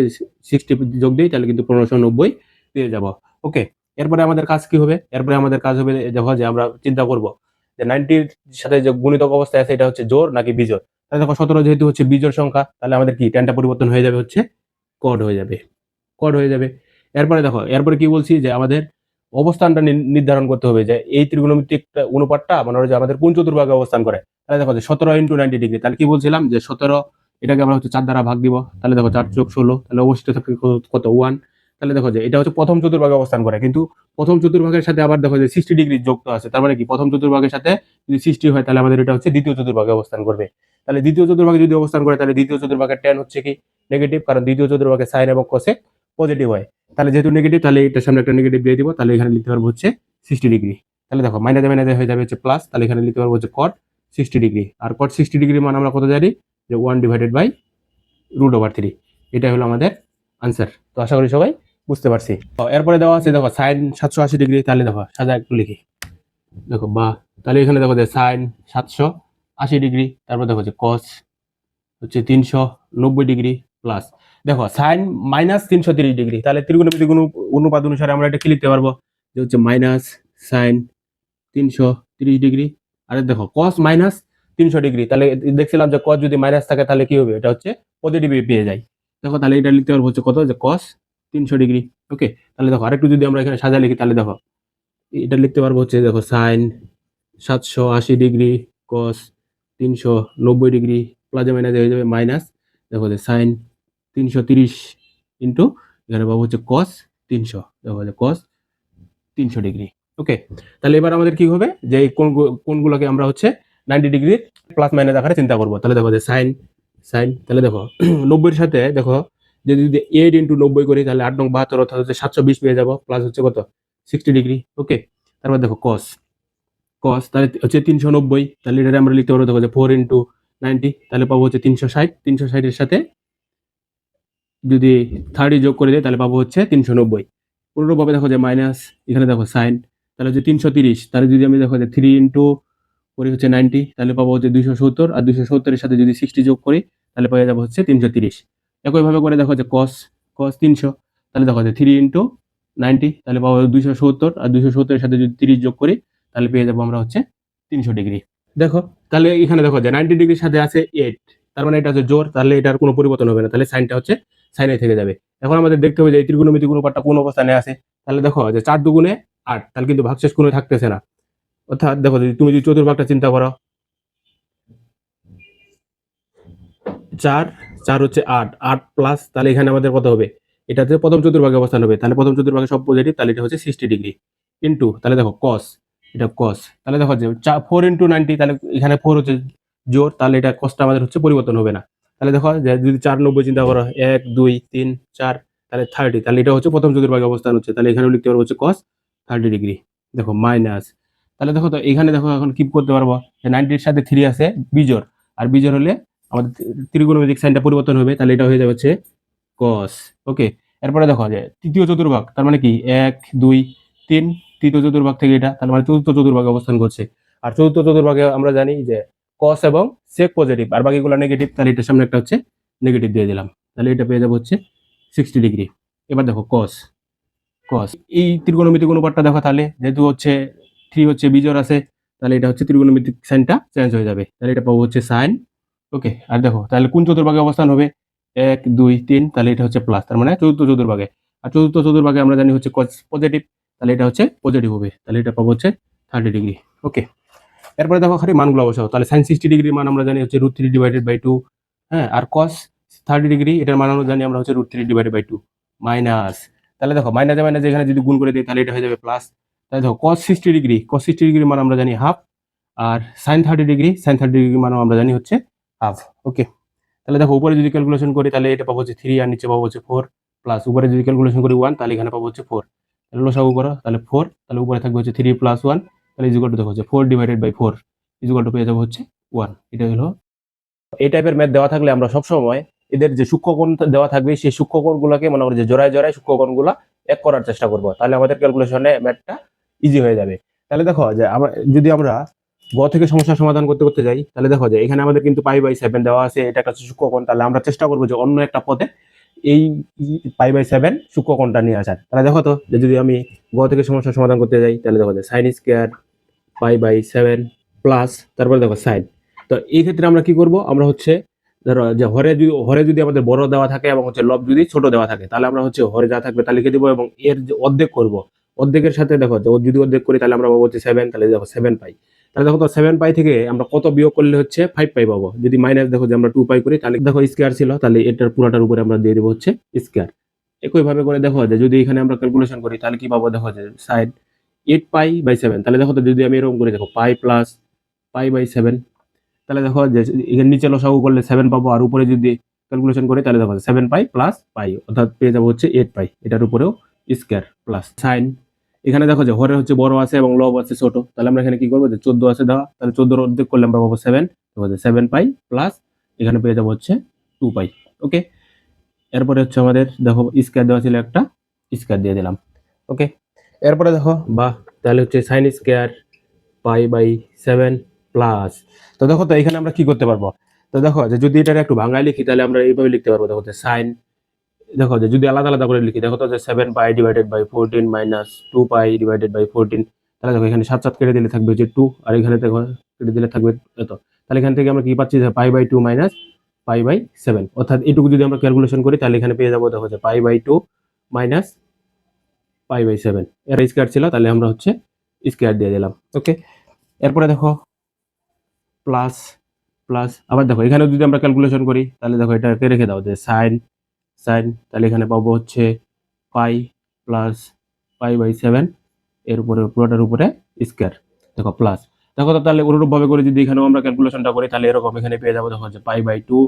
60 যোগ দিই তাহলে কিন্তু 1590 পেয়ে যাব। ওকে, এরপরে আমাদের কাজ কি হবে, এরপরে আমাদের কাজ হবে দেখো যে আমরা চিন্তা করব যে 90-র সাথে যে গুণিতক অবস্থায় আছে এটা হচ্ছে জোড় নাকি বিজোড়। তাহলে দেখো 17 যেহেতু হচ্ছে বিজোড় সংখ্যা তাহলে আমাদের কি টেনটা পরিবর্তন হয়ে যাবে হচ্ছে কড হয়ে যাবে, কড হয়ে যাবে। এরপরে দেখো এরপরে কি বলছি, যে আমাদের অবস্থানটা নির্ধারণ করতে হবে, যে এই ত্রিকোণমিতিক অনুপাতটা মানে যে আমাদের কোন চতুর্ভাগে অবস্থান করে। তাহলে দেখো যে 17 ইন্টু 90 ডিগ্রি, তাহলে কি বলছিলাম যে 17 এটাকে আমরা হচ্ছে 4 দ্বারা ভাগ দিব, তাহলে দেখো 4 যোগ 16, তাহলে অবশিষ্ট থাকবে কত 1। তাহলে দেখো যে এটা হচ্ছে প্রথম চতুর্ভাগে অবস্থান করে, কিন্তু প্রথম চতুর্ভাগের সাথে আবার দেখো যে 60 ডিগ্রি যুক্ত আছে, তার মানে কি প্রথম চতুর্ভাগের সাথে যদি 60 হয় তাহলে আমাদের এটা হচ্ছে দ্বিতীয় চতুর্ভাগে অবস্থান করবে। তাহলে দ্বিতীয় চতুর্ভাগে যদি অবস্থান করে তাহলে দ্বিতীয় চতুর্ভাগের tan হচ্ছে কি নেগেটিভ, কারণ দ্বিতীয় চতুর্ভাগে sin এবং cosec পজিটিভ হয়। তাহলে যেহেতু নেগেটিভ তাহলে এটার সামনে একটা নেগেটিভ দিয়ে দিব, তাহলে এখানে লিখতে পারবো হচ্ছে 60 ডিগ্রি। তাহলে দেখো মাইনাসে মাইনাসে হয়ে যাবে হচ্ছে প্লাস, তাহলে এখানে লিখতে পারবো হচ্ছে cot 60 ডিগ্রি। আর cot 60 ডিগ্রি মান আমরা কত জানি, যে 1/√3। এটাই হলো আমাদের আনসার। তো আশা করি সবাই বুঝতে পারছি। তো এরপরে দেওয়া আছে দেখো sin 780 ডিগ্রি, তাহলে দেখো সাজা একটু লিখি। দেখো বা তাহলে এখানে দেখো যে sin 780 ডিগ্রি, তারপর দেখো যে cos হচ্ছে 390 ডিগ্রি প্লাস দেখো সাইন মাইনাস 330 ডিগ্রি, তাহলে ত্রিকোণমিতিক অনুপাত অনুসারে আমরা এটা কি লিখতে পারবো, যে হচ্ছে মাইনাস সাইন 330 ডিগ্রি। আর দেখো কস মাইনাস 300 ডিগ্রি, তাহলে দেখছিলাম যে কস যদি মাইনাস থাকে তাহলে কি হবে, এটা হচ্ছে পজিটিভ পেয়ে যায়। দেখো তাহলে এটা লিখতে পারবো হচ্ছে কত, যে কস 300 ডিগ্রি। ওকে, তাহলে দেখো আরেকটু যদি আমরা এখানে সাজা লিখি তাহলে দেখো এটা লিখতে পারবো হচ্ছে দেখো sine 780 degree cos 390 degree plus minus হয়ে যাবে মাইনাস দেখো যে সাইন 330 ইন্টু এখানে পাবো হচ্ছে কস 300, দেখো যে কস 300 ডিগ্রি। ওকে, তাহলে এবার আমাদের কি হবে, যে এই কোণগুলোকে আমরা হচ্ছে 90 ডিগ্রির প্লাস মাইনাস আকারে চিন্তা করবো। তাহলে দেখো যে সাইন সাইন তাহলে দেখো 90-এর সাথে দেখো যে যদি 8 ইন্টু 90 করি তাহলে 8 নং 72 অর্থাৎ হচ্ছে 720 পেয়ে যাবো, প্লাস হচ্ছে কত 60 ডিগ্রি। ওকে, তারপর দেখো কস কস তাহলে হচ্ছে 390, তাহলে এটা আমরা লিখতে পারবো দেখো যে 4 ইন্টু 90, তাহলে পাবো হচ্ছে 360। 360-এর সাথে যদি 30 যোগ করে দেয় তাহলে পাবো হচ্ছে 390। অনুরূপভাবে দেখো যে মাইনাস এখানে দেখো সাইন তাহলে হচ্ছে 330, তাহলে যদি আমি দেখো যে 3 ইন্টু করি হচ্ছে 90 তাহলে পাবো হচ্ছে 270, আর 270-এর সাথে যদি 60 যোগ করি তাহলে পেয়ে যাবো হচ্ছে 330। একইভাবে করে দেখো যে কস কস 300, তাহলে দেখো যে 3 ইন্টু 90 তাহলে পাবো 270, আর 270-এর সাথে যদি 30 যোগ করি তাহলে পেয়ে যাবো আমরা হচ্ছে 300 ডিগ্রি। দেখো তাহলে এখানে দেখো যে 90 ডিগ্রির সাথে আছে 8, তার মানে এটা হচ্ছে জোর, তাহলে এটার কোনো পরিবর্তন হবে না, তাহলে সাইনটা হচ্ছে সাইনে থেকে যাবে। এখন আমাদের দেখতে হবে যে এই ত্রিকোণমিতিক অনুপাতটা কোন অবস্থানে আছে। তাহলে দেখো যে 4 দুগুণে 8, তাহলে কিন্তু ভাগশেষ কোনো থাকতেছে না। অর্থাৎ দেখো তুমি যদি চতুর্ভাগটা চিন্তা করো 4 4 হচ্ছে 8 8 প্লাস, তাহলে এখানে আমাদের কত হবে, এটা হচ্ছে প্রথম চতুর্ভাগে অবস্থান হবে, তাহলে প্রথম চতুর্ভাগে সব পজিটিভ, তাহলে এটা হচ্ছে 60 ডিগ্রি ইন্টু তাহলে দেখো কস এটা কস, তাহলে দেখো যে 4 ইন্টু 90, তাহলে এখানে 4 হচ্ছে জোর, তাহলে এটা কসটা আমাদের হচ্ছে পরিবর্তন হবে না। তাহলে দেখো যে যদি 490 চিন্তা করো 1 2 3 4 তাহলে 30, তাহলে এটা হচ্ছে প্রথম চতুর্ভাগে অবস্থান হচ্ছে, তাহলে এখানেও লিখতে পারবো হচ্ছে কস 30 ডিগ্রি। দেখো মাইনাস, তাহলে দেখো তো এখানে দেখো এখন কি করতে পারবো, যে 90-এর সাথে 3 আছে বিজোড়, আর বিজোড় হলে আমাদের ত্রিকোণমিতিক সাইনটা পরিবর্তন হবে, তাহলে এটা হয়ে যাবে হচ্ছে কস। ওকে, এরপরে দেখো যে তৃতীয় চতুর্ভাগ, তার মানে কি 1 2 3, তৃতীয় চতুর্ভাগ থেকে এটা, তার মানে চতুর্থ চতুর্ভাগে অবস্থান করছে। আর চতুর্থ চতুর্ভাগে আমরা জানি যে কস এবং সেক পজিটিভ আর বাকিগুলো নেগেটিভ, তাহলে এটার সামনে একটা হচ্ছে নেগেটিভ দিয়ে দিলাম, তাহলে এটা পেয়ে যাবো হচ্ছে 60 ডিগ্রি। এবার দেখো কস কস এই ত্রিকোণমিতিক অনুপাতটা দেখো, তাহলে যেহেতু হচ্ছে 3 হচ্ছে বিজোড় আছে, তাহলে এটা হচ্ছে ত্রিকোণমিতিক সাইনটা চেঞ্জ হয়ে যাবে, তাহলে এটা পাবো হচ্ছে সাইন। ওকে, আর দেখো তাহলে কোন চতুর্ভাগে অবস্থান হবে, 1 2 3, তাহলে এটা হচ্ছে প্লাস, তার মানে চতুর্থ চতুর্ভাগে। আর চতুর্থ চতুর্ভাগে আমরা জানি হচ্ছে cos পজিটিভ, তাহলে এটা হচ্ছে পজিটিভ হবে, তাহলে এটা পাবো হচ্ছে 30 ডিগ্রি। ওকে, এরপরে দেখো খালি মানগুলো বসাও, তাহলে সাইন 60 ডিগ্রির মান আমরা জানি হচ্ছে √3 ডিভাইডেড বাই 2, হ্যাঁ, আর cos 30 ডিগ্রি এটার মান আমরা জানি আমরা হচ্ছে √3 ডিভাইডেড বাই 2 মাইনাস, তাহলে দেখো মাইনাসে মাইনাসে এখানে যদি গুণ করে দিই তাহলে এটা হয়ে যাবে প্লাস, তাহলে দেখো cos 60 ডিগ্রি, cos 60 ডিগ্রির মান আমরা জানি হাফ, আর sin 30 ডিগ্রি, sin 30 ডিগ্রির মান আমরা জানি হচ্ছে হাফ। ওকে, তাহলে দেখো উপরে যদি ক্যালকুলেশন করি তাহলে এটা পাবো হচ্ছে 3 আর নিচে পাবো হচ্ছে 4, প্লাস উপরে যদি ক্যালকুলেশন করি 1 তাহলে এখানে পাবো হচ্ছে 4, তাহলে লসাগু করো তাহলে 4, তাহলে উপরে থাকবে হচ্ছে 3 প্লাস 1, তাহলে ইজ ইকুয়াল টু দেখো হচ্ছে 4 divided by 4 is equal to পেয়ে যাবো হচ্ছে 1। এটা হলো এই টাইপের ম্যাথ দেওয়া থাকলে আমরা সবসময় এদের যে সূক্ষ্মকোণ দেওয়া থাকবে সেই সূক্ষ্মকোণগুলোকে মনে করি যে জোড়ায় জোড়ায় সূক্ষ্মকোণগুলো এক করার চেষ্টা করব, তাহলে আমাদের ক্যালকুলেশনে ম্যাথটা ইজি হয়ে যাবে। তাহলে দেখো যে আমরা যদি আমরা গ থেকে সমস্যার সমাধান করতে করতে যাই, তাহলে দেখো যে এখানে আমাদের কিন্তু π/7 দেওয়া আছে, এটা একটা সূক্ষ্মকোণ, তাহলে আমরা চেষ্টা করবো যে অন্য একটা পদে এই π/7 সূক্ষ্মকোণটা নিয়ে আসার। তাহলে দেখো তো যে যদি আমি গ থেকে সমস্যার সমাধান করতে যাই তাহলে দেখো যে sin স্কয়ার π/7 প্লাস তারপরে দেখো সাইন। তো এই ক্ষেত্রে আমরা কি করব, আমরা হচ্ছে ধরো যে হরে যদি আমাদের বড় দেওয়া থাকে এবং হচ্ছে লব যদি ছোট দেওয়া থাকে, তাহলে আমরা হচ্ছে হরে যা থাকবে তা লিখে দিব এবং এর যে অর্ধেক করব, অর্ধেকের সাথে দেখো যে যদি অর্ধেক করি তাহলে আমরা পাবো হচ্ছে 7, তাহলে দেখো 7 পাই। তাহলে দেখো তো 7 পাই থেকে আমরা কত বিয়োগ করলে হচ্ছে 5 পাই পাবো, যদি মাইনাস দেখো যে আমরা 2 পাই করি তাহলে দেখো স্কয়ার ছিল, তাহলে এটার পুরোটার উপরে আমরা দিয়ে দেব হচ্ছে স্কয়ার। একই ভাবে করে দেখো যে যদি এখানে আমরা ক্যালকুলেশন করি তাহলে কি পাবো, দেখো যে সাইড 8 π/7, তাহলে দেখো তো যদি আমি এরকম করি দেখো পাই প্লাস π/7, তাহলে দেখো যে এখানে নিচে লসাগু করলে 7 পাবো, আর উপরে যদি ক্যালকুলেশন করি তাহলে দেখো 7 পাই প্লাস পাই, অর্থাৎ পেয়ে যাবো হচ্ছে 8 পাই, এটার উপরেও স্কয়ার প্লাস সাইন। এখানে দেখো যে হরে হচ্ছে বড় আছে এবং লব আছে ছোট, তাহলে আমরা এখানে কি করবো যে 14 আছে দেওয়া, তাহলে 14 অর্ধেক করলে আমরা পাবো 7, দেখো যে 7 পাই প্লাস এখানে পেয়ে যাবো হচ্ছে 2 পাই। ওকে, এরপরে হচ্ছে আমাদের দেখো স্কয়ার দেওয়া ছিল একটা, স্কয়ার দিয়ে দিলাম। ওকে, এরপরে দেখো বা তাহলে হচ্ছে সাইন স্কয়ার π/7 প্লাস, তো দেখো তো এখানে আমরা কি করতে পারবো, তো দেখো যে যদি এটা একটু ভাঙায় লিখি তাহলে আমরা এইভাবে লিখতে পারবো, দেখো যে সাইন, দেখো যে যদি আলাদা আলাদা করে লিখি দেখো তো যে 7 pi divided by 14 minus 2 pi divided by 14, তাহলে দেখো এখানে 7 7 কেটে দিলে থাকবে যে 2, আর এখানে দেখো কেটে দিলে থাকবে এত, তাহলে এখান থেকে আমরা কি পাচ্ছি যে π/2 মাইনাস π/7, অর্থাৎ এটুকু যদি আমরা ক্যালকুলেশন করি তাহলে এখানে পেয়ে যাবো দেখো যে π/2 মাইনাস π/7, এর স্কয়ার ছিল তাহলে আমরা হচ্ছে স্কয়ার দিয়ে দিলাম। ওকে, এরপরে দেখো প্লাস প্লাস, আবার দেখো এখানে যদি আমরা ক্যালকুলেশন করি তাহলে দেখো এটাকে রেখে দাও যে সাইন সাইন, তাহলে এখানে পাবো হচ্ছে পাই প্লাস π/7 এর উপরে পুরোটার উপরে স্কয়ার, দেখো প্লাস, দেখো তো তাহলে অনুরূপ ভাবে করে যদি এখানেও আমরা ক্যালকুলেশনটা করি তাহলে এরকম এখানে পেয়ে যাবো দেখো যে π/2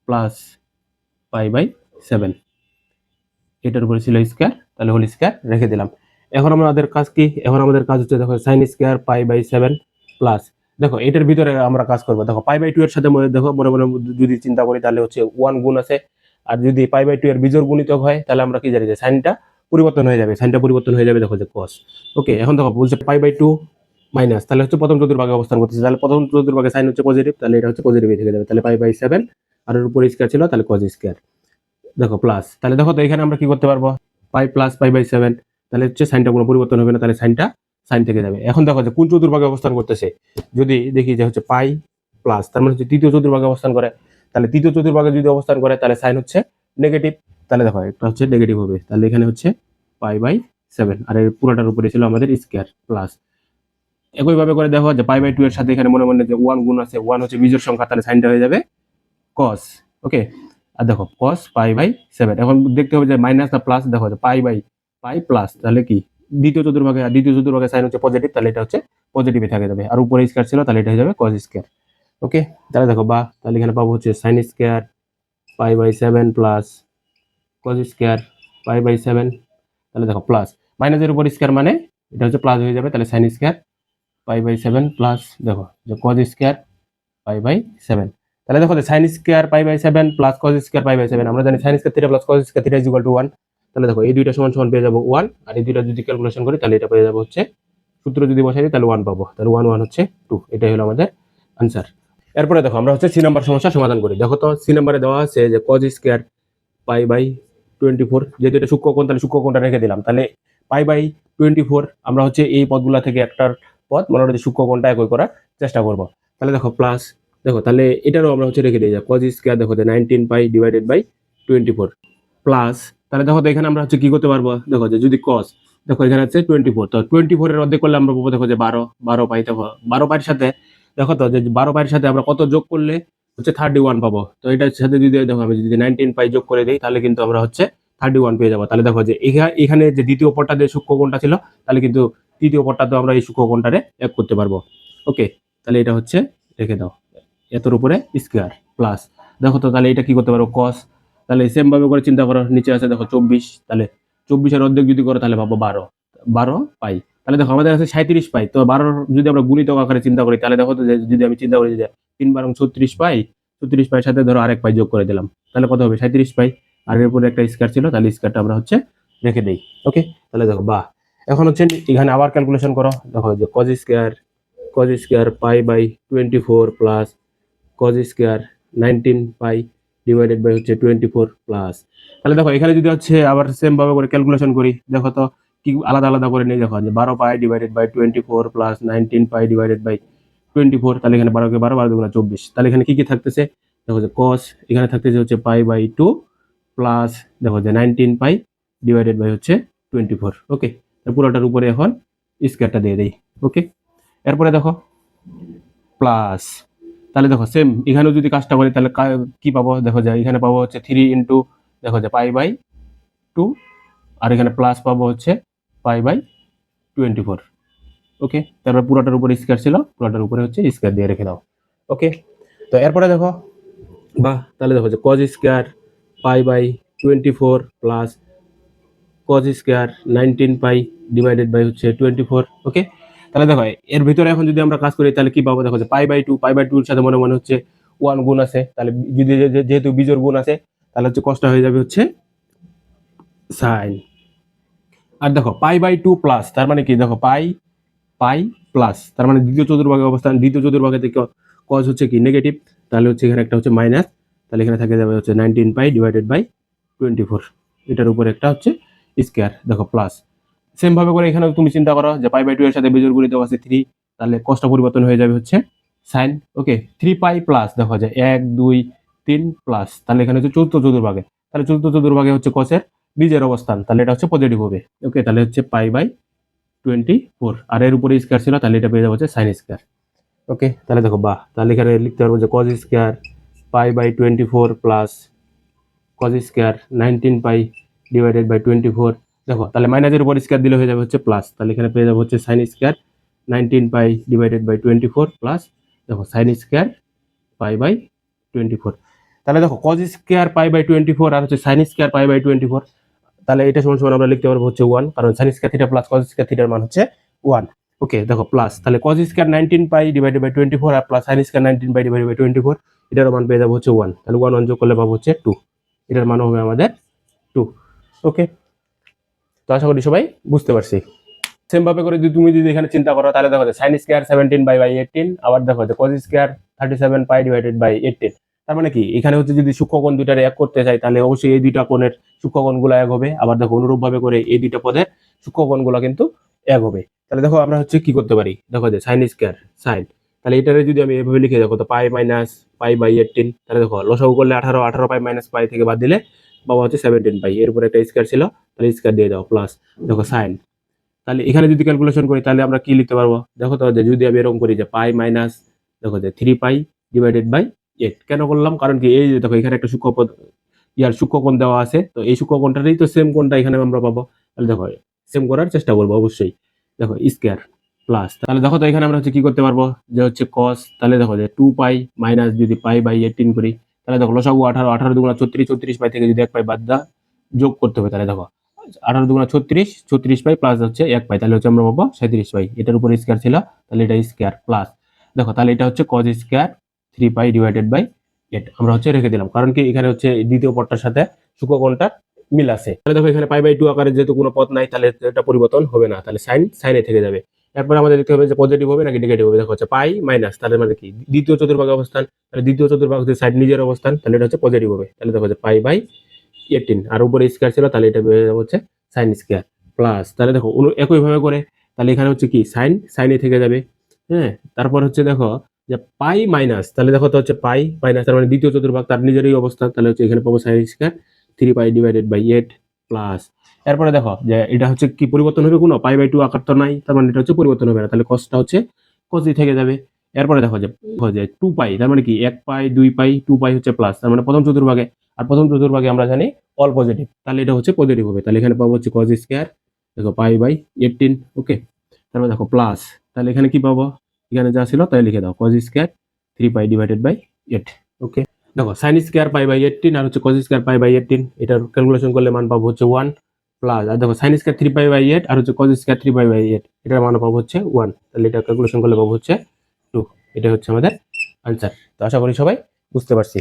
প্লাস π/7, এটার উপরে ছিল স্কয়ার, তাহলে হোল স্কয়ার রেখে দিলাম। এখন আমাদের কাজ কি, এখন আমাদের কাজ হচ্ছে দেখো সাইন স্কয়ার π/7 প্লাস, দেখো এটার ভিতরে আমরা কাজ করবো, দেখো π/2 এর সাথে দেখো মনে মনে যদি চিন্তা করি তাহলে হচ্ছে 1 গুণ আছে, আর যদি π/2 এর বিজোড় গুণিতক হয় তাহলে আমরা কি জানি যে সাইনটা পরিবর্তন হয়ে যাবে, সাইনটা পরিবর্তন হয়ে যাবে দেখো যে cos। ওকে, এখন দেখো বলছে π/2 মাইনাস, তাহলে হচ্ছে প্রথম চতুর্ভাগে অবস্থান করতেছে, তাহলে প্রথম চতুর্ভাগে সাইন হচ্ছে পজিটিভ, তাহলে এটা হচ্ছে পজিটিভ থেকে যাবে, তাহলে π/7 আর এর উপরে স্কয়ার ছিল তাহলে cos স্কয়ার, দেখো প্লাস, তাহলে দেখো তো এখানে আমরা কি করতে পারবো পাই প্লাস π/7, তাহলে হচ্ছে সাইনটা কোনো পরিবর্তন হবে না, তাহলে সাইনটা সাইন থেকে যাবে। এখন দেখো যে কোন চতুর্ভাগে অবস্থান করতেছে, যদি দেখি যে হচ্ছে পাই প্লাস, তার মানে হচ্ছে তৃতীয় চতুর্ভাগে অবস্থান করে, তাহলে তৃতীয় চতুর্ভাগে যদি অবস্থান করে তাহলে সাইন হচ্ছে নেগেটিভ, তাহলে দেখো একটা হচ্ছে নেগেটিভ হবে, তাহলে এখানে হচ্ছে π/7 আর এর পুরোটার উপরে ছিল আমাদের স্কয়ার প্লাস। একইভাবে করে দেখো যে π/2 এর সাথে এখানে মনে মনে যে 1 গুণ আছে, 1 হচ্ছে বিজোড় সংখ্যা, তাহলে সাইনটা হয়ে যাবে cos। ওকে, আর দেখো cos π/7, এখন দেখতে হবে যে মাইনাস না প্লাস, দেখো যে পাই প্লাস, তাহলে কি দ্বিতীয় চতুর্ভাগে, আর দ্বিতীয় চতুর্ভাগে সাইন হচ্ছে পজিটিভ, তাহলে এটা হচ্ছে পজিটিভে থাকে যাবে, আর উপরে স্কয়ার ছিল তাহলে এটা হয়ে যাবে cos স্কয়ার। ওকে, তাহলে দেখো বা তাহলে এখানে পাবো হচ্ছে sine square π/7 plus cos square π/7, তাহলে দেখো প্লাস মাইনাসের উপর স্কয়ার মানে এটা হচ্ছে প্লাস হয়ে যাবে, তাহলে সাইন স্কয়ার π/7 প্লাস দেখো যে cos স্কয়ার π/7, তাহলে দেখো sine square π/7 plus cos square π/7, আমরা জানি sine square theta plus cos square theta is equal to 1, তাহলে দেখো এই দুইটা সমান সমান পেয়ে যাবো 1, আর এই দুইটা যদি ক্যালকুলেশন করি তাহলে এটা পেয়ে যাবো হচ্ছে সূত্র যদি বসাই দিই তাহলে 1 পাবো, তাহলে 1 1 হচ্ছে 2, এটাই হলো আমাদের आंसर। এরপরে দেখো আমরা হচ্ছে সি নাম্বার সমস্যা সমাধান করি। দেখো তো সি নাম্বারে দেওয়া আছে যে cos স্কয়ার π/24, যেহেতু এটা সূক্ষ্মকোণ তাহলে সূক্ষ্মকোণটা রেখে দিলাম, তাহলে π/24 আমরা হচ্ছে এই পদগুলা থেকে একটার পদ মনে হচ্ছে সূক্ষ্ম কোণটা একই করার চেষ্টা করব। তাহলে দেখো প্লাস, দেখো তাহলে এটারও আমরা হচ্ছে রেখে দিই যে cos স্কয়ার দেখো যে 19 পাই ডিভাইডেড বাই 24 প্লাস, তাহলে দেখো তো এখানে আমরা হচ্ছে কি করতে পারবো, দেখো যে যদি cos, দেখো এখানে হচ্ছে 24, তো 24 এর অর্ধেক করলে আমরা পাবো দেখো যে 12 পাই। দেখো 12 পাইয়ের সাথে দেখো তো যে 12 পাইয়ের সাথে আমরা কত যোগ করলে হচ্ছে 31 পাবো। তো এটার সাথে যদি দেখো আমি যদি 19 পাই যোগ করে দিই তাহলে কিন্তু আমরা হচ্ছে 31 পেয়ে যাবো। তাহলে দেখো যে এখানে যে দ্বিতীয় পদটা যে সূক্ষ্ম কোণটা ছিল তাহলে কিন্তু তৃতীয় পদটা তো আমরা এই সূক্ষ্ম কোণটারে এক করতে পারবো। ওকে, তাহলে এটা হচ্ছে রেখে দাও, এতর উপরে স্কয়ার প্লাস, দেখো তো তাহলে এটা কি করতে পারো cos, তাহলে সেম ভাবে করে চিন্তা করো, নিচে আছে দেখো 24, তাহলে 24 এর অর্ধেক যদি করো তাহলে পাবো 12 পাই। তাহলে দেখো আমাদের কাছে 37 পাই, তো 12 যদি আমরা গুণিতক আকারে চিন্তা করি তাহলে দেখো তো যে যদি আমি চিন্তা করি যে 3 বারং 36 পাই, 36 পাইয়ের সাথে ধরো আরেক পাই যোগ করে দিলাম, তাহলে কত হবে 37 পাই। আর এর উপরে একটা স্কয়ার ছিল, তাহলে স্কয়ারটা আমরা হচ্ছে রেখে দেই। ওকে, তাহলে দেখো বাহ, এখন হচ্ছে এখানে আবার ক্যালকুলেশন করো, দেখো যে cos square pi by 24 plus cos square 19 pi divided by হচ্ছে 24 প্লাস, তাহলে দেখো এখানে যদি হচ্ছে আবার সেম ভাবে করে ক্যালকুলেশন করি, দেখো তো কি আলাদা আলাদা করে নেই, দেখো যে 12 pi divided by 24 plus 19 pi divided by 24, তাহলে এখানে 12 কে 12, 12 দুগুণা 24, তাহলে এখানে কি কি থাকতেছে, দেখো যে cos এখানে থাকতেছে হচ্ছে পাই বাই 2 প্লাস দেখো যে 19 পাই ডিভাইডেড বাই হচ্ছে 24। ওকে, পুরোটার উপরে এখন স্কয়ারটা দিয়ে দেই। ওকে, এরপরে দেখো প্লাস, তাহলে দেখো সেম এখানেও যদি কাজটা করি তাহলে কি পাবো, দেখো যে এখানে পাবো হচ্ছে 3 ইন্টু দেখো যে পাই বাই 2, আর এখানে প্লাস পাবো হচ্ছে পাই বাই 24। ওকে, তারপর পুরোটার উপরে স্কয়ার ছিল, পুরোটার উপরে হচ্ছে স্কয়ার দিয়ে রেখে দাও। ওকে, তো এরপরে দেখো বাহ, তাহলে দেখো যে cos square pi by 24 plus cos square 19 pi divided by হচ্ছে 24। ওকে, তাহলে দেখো এর ভিতরে এখন যদি আমরা কাজ করি তাহলে কি পাবো, দেখো যে পাই বাই 2 এর সাথে মনে মনে হচ্ছে 1 গুণ আছে, তাহলে যদি যেহেতু বিজোড় গুণ আছে তাহলে হচ্ছে কষ্ট হয়ে যাবে হচ্ছে সাইন। আর দেখো পাই বাই 2 প্লাস, তার মানে কি দেখো পাই পাই প্লাস, তার মানে দ্বিতীয় চতুর্ভাগের অবস্থান, দ্বিতীয় চতুর্ভাগে থেকে cos হচ্ছে কি নেগেটিভ, তাহলে হচ্ছে এখানে একটা হচ্ছে মাইনাস, তাহলে এখানে থাকে যাবে হচ্ছে 19 পাই ডিভাইডেড বাই 24, এটার উপরে একটা হচ্ছে স্কয়ার, দেখো প্লাস। সেম ভাবে করে এখানে তুমি চিন্তা করো যে পাই বাই 2 এর সাথে বিজোড় গুণিত আছে 3, তাহলে কষ্ট পরিবর্তন হয়ে যাবে হচ্ছে সাইন। ওকে, 3 পাই প্লাস দেখো যে 1 2 3 প্লাস, তাহলে এখানে হচ্ছে চতুর্থ চতুর্ভাগে, তাহলে চতুর্থ চতুর্ভাগে হচ্ছে cos-এর বীজের অবস্থান, তাহলে এটা হচ্ছে পজিটিভ হবে। ওকে, তাহলে হচ্ছে পাই বাই 24, আর এর উপরে স্কয়ার ছিল, তাহলে এটা পেয়ে যাবো হচ্ছে সাইন স্কয়ার। ওকে, তাহলে দেখো বাহ, তাহলে এখানে লিখতে পারবো যে cos square pi by 24 plus cos square 19 pi divided by 24। দেখো তাহলে মাইনাসের উপর স্কয়ার দিলে হয়ে যাবে হচ্ছে প্লাস, তাহলে এখানে পেয়ে যাবো হচ্ছে sine square 19 pi divided by 24 plus দেখো সাইন স্কয়ার পাই বাই 24। তাহলে দেখো cos স্কয়ার পাই বাই 24 আর হচ্ছে সাইন স্কয়ার পাই বাই 24, তাহলে এটা সমান সমান আমরা লিখতে পারবো হচ্ছে 1, কারণ sine square theta plus cos square থিটার মান হচ্ছে 1। ওকে, দেখো প্লাস, তাহলে cos square 19 pi divided by 24 আর plus sine square 19 pi divided by 24, এটার মান পেয়ে যাবো হচ্ছে 1, তাহলে 1 1 যোগ করলে পাবো হচ্ছে 2, এটার মান হবে আমাদের 2। ওকে, তো আশা করি সবাই বুঝতে পারছি। সেম ভাবে করে যদি তুমি এখানে চিন্তা করো তাহলে দেখো যে সাইন স্কয়ার 17 বাই 18, আবার দেখো যে cos square 37 pi divided by 18, তার মানে কি এখানে হচ্ছে যদি সূক্ষ্মকোণ দুইটার এক করতে চাই তাহলে অবশ্যই এই দুইটা কোণের সূক্ষ্মকোণগুলো এক হবে, আবার দেখো অনুরূপ ভাবে করে এই দুইটা পদের সূক্ষ্মকোণগুলো কিন্তু এক হবে। তাহলে দেখো আমরা হচ্ছে কি করতে পারি, দেখো যে সাইন স্কয়ার সাইন, তাহলে এটারে যদি আমি এভাবে লিখে দেখো তো পাই মাইনাস পাই বাই 18, তাহলে দেখো লসাগু করলে 18, 18 পাই মাইনাস পাই থেকে বাদ দিলে বাবা হচ্ছে 17 পাই, এর উপরে একটা স্কয়ার ছিল, তাহলে স্কয়ার দিয়ে দাও প্লাস দেখো সাইন। তাহলে এখানে যদি ক্যালকুলেশন করি তাহলে আমরা কি লিখতে পারবো, দেখো তো যে যদি আমি এরকম করি যে পাই মাইনাস দেখো যে 3 পাই ডিভাইডেড বাই 8, কেন করলাম, কারণ কি এই যে দেখো এখানে একটা সূক্ষ্মপদ সূক্ষ্মকোণ দেওয়া আছে, তো এই সূক্ষ্মকোণটারই তো সেম কোণটা এখানে আমরা পাবো, তাহলে দেখো সেম করার চেষ্টা করবো অবশ্যই, দেখো স্কয়ার প্লাস, তাহলে দেখো তো এখানে আমরা হচ্ছে কি করতে পারবো যে হচ্ছে cos, তাহলে দেখো যে 2 পাই মাইনাস যদি পাই বাই 18 করি, তাহলে দেখো লসাগু 18, 18 দুগুণা 36, 36 পাই থেকে যদি 1 পাই বাদ দা যোগ করতে হবে, তাহলে দেখো 18 দুগুণা 36, 36 পাই প্লাস হচ্ছে 1 পাই, তাহলে হচ্ছে আমরা পাবো 37 পাই, এটার উপর স্কয়ার ছিল, তাহলে এটা স্কয়ার প্লাস দেখো তাহলে এটা হচ্ছে cos square 3 pi divided by 8 আমরা হচ্ছে রেখে দিলাম, কারণ কি এখানে হচ্ছে দ্বিতীয় পদটার সাথে সূক্ষ্মকোণটার মিল আছে। তাহলে দেখো এখানে পাই বাই 2 আকারে যেহেতু কোনো পদ নাই তাহলে এটা পরিবর্তন হবে না, তাহলে সাইন সাইনে থেকে যাবে। এরপর আমাদের দেখতে হবে যে পজিটিভ হবে নাকি নেগেটিভ হবে, দেখো হচ্ছে পাই মাইনাস, তাহলে মানে কি দ্বিতীয় চতুর্ভাগের অবস্থান, তাহলে দ্বিতীয় চতুর্ভাগ হচ্ছে সাইড নিজের অবস্থান, তাহলে এটা হচ্ছে পজিটিভ হবে, তাহলে দেখো যে পাই বাই 18 আর উপরে স্কয়ার ছিল, তাহলে এটা হচ্ছে সাইন স্কয়ার প্লাস, তাহলে দেখো একই ভাবে করে তাহলে এখানে হচ্ছে কি সাইন, সাইনে থেকে যাবে। হ্যাঁ, তারপর হচ্ছে দেখো যে পাই মাইনাস, তাহলে দেখো তো হচ্ছে পাই মাইনাস, তার মানে দ্বিতীয় চতুর্ভাগ তার নিজেরই অবস্থা, তাহলে হচ্ছে এখানে পাবো sine square 3 pi divided by 8 plus, এরপরে দেখো যে এটা হচ্ছে কি পরিবর্তন হবে, কোনো পাই বাই 2 আকার তো নাই, তার মানে এটা হচ্ছে পরিবর্তন হবে না, তাহলে কসটা হচ্ছে কসই থেকে যাবে। এরপরে দেখো যে 2 পাই, তার মানে কি 1 পাই 2 পাই 2 পাই হচ্ছে প্লাস, তার মানে প্রথম চতুর্ভাগে, আর প্রথম চতুর্ভাগে আমরা জানি অল পজিটিভ, তাহলে এটা হচ্ছে পজিটিভ হবে, তাহলে এখানে পাবো হচ্ছে কস স্কয়ার দেখো পাই বাই 18। ওকে, তারপরে দেখো প্লাস, তাহলে এখানে কি পাবো, এখানে যা ছিল তাই লিখে দাও, cos square 3 pi divided by 8। Okay, দেখো সাইন স্কয়ার পাই বাই 18 আর হচ্ছে কস স্কয়ার পাই বাই 18, এটার ক্যালকুলেশন করলে মান পাবো হচ্ছে 1 প্লাস, আর দেখো সাইন স্কয়ার 3 পাই বাই 8 আর হচ্ছে কস স্কয়ার 3 পাই বাই 8, এটার মান পাবো হচ্ছে 1, তাহলে এটা ক্যালকুলেশন করলে পাবো হচ্ছে 2। এটা হচ্ছে আমাদের আনসার। তো আশা করি সবাই বুঝতে পারছি।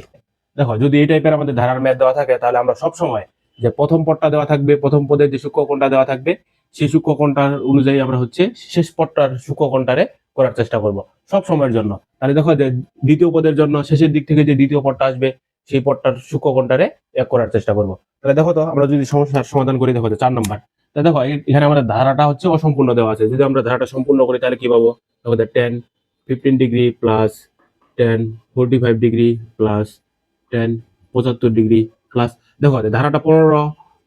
দেখো যদি এই টাইপের আমাদের ধারার ম্যাথ দেওয়া থাকে, তাহলে আমরা সব সময় যে প্রথম পদটা দেওয়া থাকবে, প্রথম পদের যে সূক্ষ্মকোণটা দেওয়া থাকবে, সেই সূক্ষ্মকোণটার অনুযায়ী আমরা হচ্ছে শেষ পদটার সূক্ষ্মকোণটারে করার চেষ্টা করব সব সময়ের জন্য। তাহলে দেখো যে দ্বিতীয় পদের জন্য শেষের দিক থেকে যে দ্বিতীয় পদটা আসবে, সেই পদটার সূক্ষ্মকোণটারে এক করার চেষ্টা করব। তাহলে দেখো তো আমরা যদি সমস্যার সমাধান করি, দেখো যে 4 নম্বর, তাহলে দেখো এখানে আমাদের ধারাটা হচ্ছে অসম্পূর্ণ দেওয়া আছে, যদি আমরা ধারাটা সম্পূর্ণ করি তাহলে কি পাবো, দেখো যে 10 15 degree plus 10 45 degree plus 10 75 degree plus, দেখো ধারাটা 15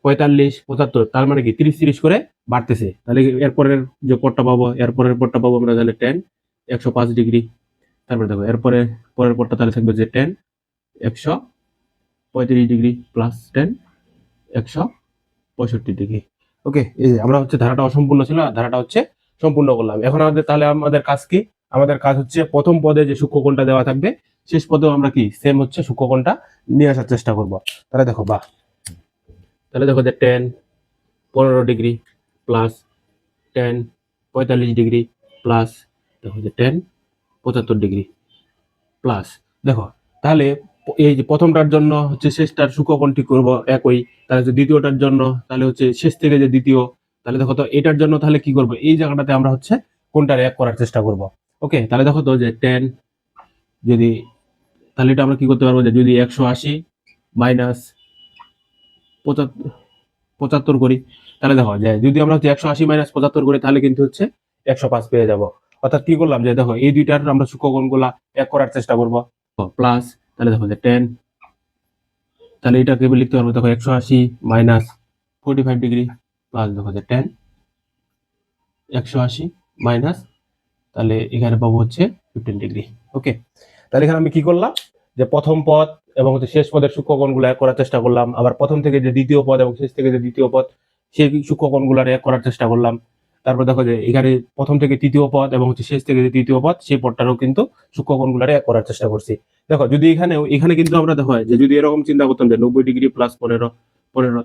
45 75, তার মানে কি 30 30 করে বাড়তেছে, তাহলে এরপরের যে পদটা পাবো, এরপরের পদটা পাবো আমরা তাহলে 10 105 ডিগ্রি, তারপরে দেখো এরপরে পরের পদটা তাহলে থাকবে যে 10 135 ডিগ্রি প্লাস 10 165 ডিগ্রি। ওকে, এই যে আমরা হচ্ছে ধারাটা অসম্পূর্ণ ছিল, আর ধারাটা হচ্ছে সম্পূর্ণ করলাম। এখন আমাদের তাহলে আমাদের কাজ কি, আমাদের কাজ হচ্ছে প্রথম পদে যে সূক্ষ্মকোণটা দেওয়া থাকবে, শেষ পদেও আমরা কি সেম হচ্ছে সূক্ষ্মকোণটা নিয়ে আসার চেষ্টা করব। তাহলে দেখো তাহলে দেখো যে 10 15 ডিগ্রি প্লাস 10 45 ডিগ্রি প্লাস, দেখো যে 10 75 ডিগ্রি প্লাস, দেখো তাহলে এই যে প্রথমটার জন্য হচ্ছে শেষটার সূক্ষ্মকোণ ঠিক করবো একই, তাহলে হচ্ছে দ্বিতীয়টার জন্য তাহলে হচ্ছে শেষ থেকে যে দ্বিতীয়, তাহলে দেখো তো এটার জন্য তাহলে কি করবো, এই জায়গাটাতে আমরা হচ্ছে কোনটার এক করার চেষ্টা করব। ওকে, তাহলে দেখো তো যে 10 যদি, তাহলে এটা আমরা কি করতে পারবো, যে যদি 180 মাইনাস 75 করি, তাহলে দেখো যে যদি আমরা হচ্ছে 180 মাইনাস 75 করি, তাহলে কিন্তু হচ্ছে 105 পেয়ে যাব। অর্থাৎ কি করলাম, যে দেখো এই দুইটার আমরা সূক্ষ্মকোণগুলা এক করার চেষ্টা করবো প্লাস, তাহলে দেখো যে 10, তাহলে এটাকে লিখতে পারবো দেখো 180 মাইনাস 45 ডিগ্রি প্লাস, দেখো যে 10 180 মাইনাস, তাহলে এখানে পাবো হচ্ছে 15 ডিগ্রি। ওকে, তাহলে এখানে আমি কি করলাম, যে প্রথম পদ এবং হচ্ছে শেষ পদের সূক্ষ্মকোণগুলো এক করার চেষ্টা করলাম, আবার প্রথম থেকে যে দ্বিতীয় পদ এবং শেষ থেকে যে দ্বিতীয় পদ, সেই সূক্ষ্মকোণগুলো এক করার চেষ্টা করলাম। তারপর দেখো যে এখানে প্রথম থেকে তৃতীয় পদ এবং হচ্ছে শেষ থেকে যে তৃতীয় পদ, সেই পদটারও কিন্তু সূক্ষ্মকোণগুলো এক করার চেষ্টা করছি। দেখো যদি এখানে কিন্তু আমরা দেখো যে যদি এরকম চিন্তা করতাম যে 90 ডিগ্রি প্লাস 15,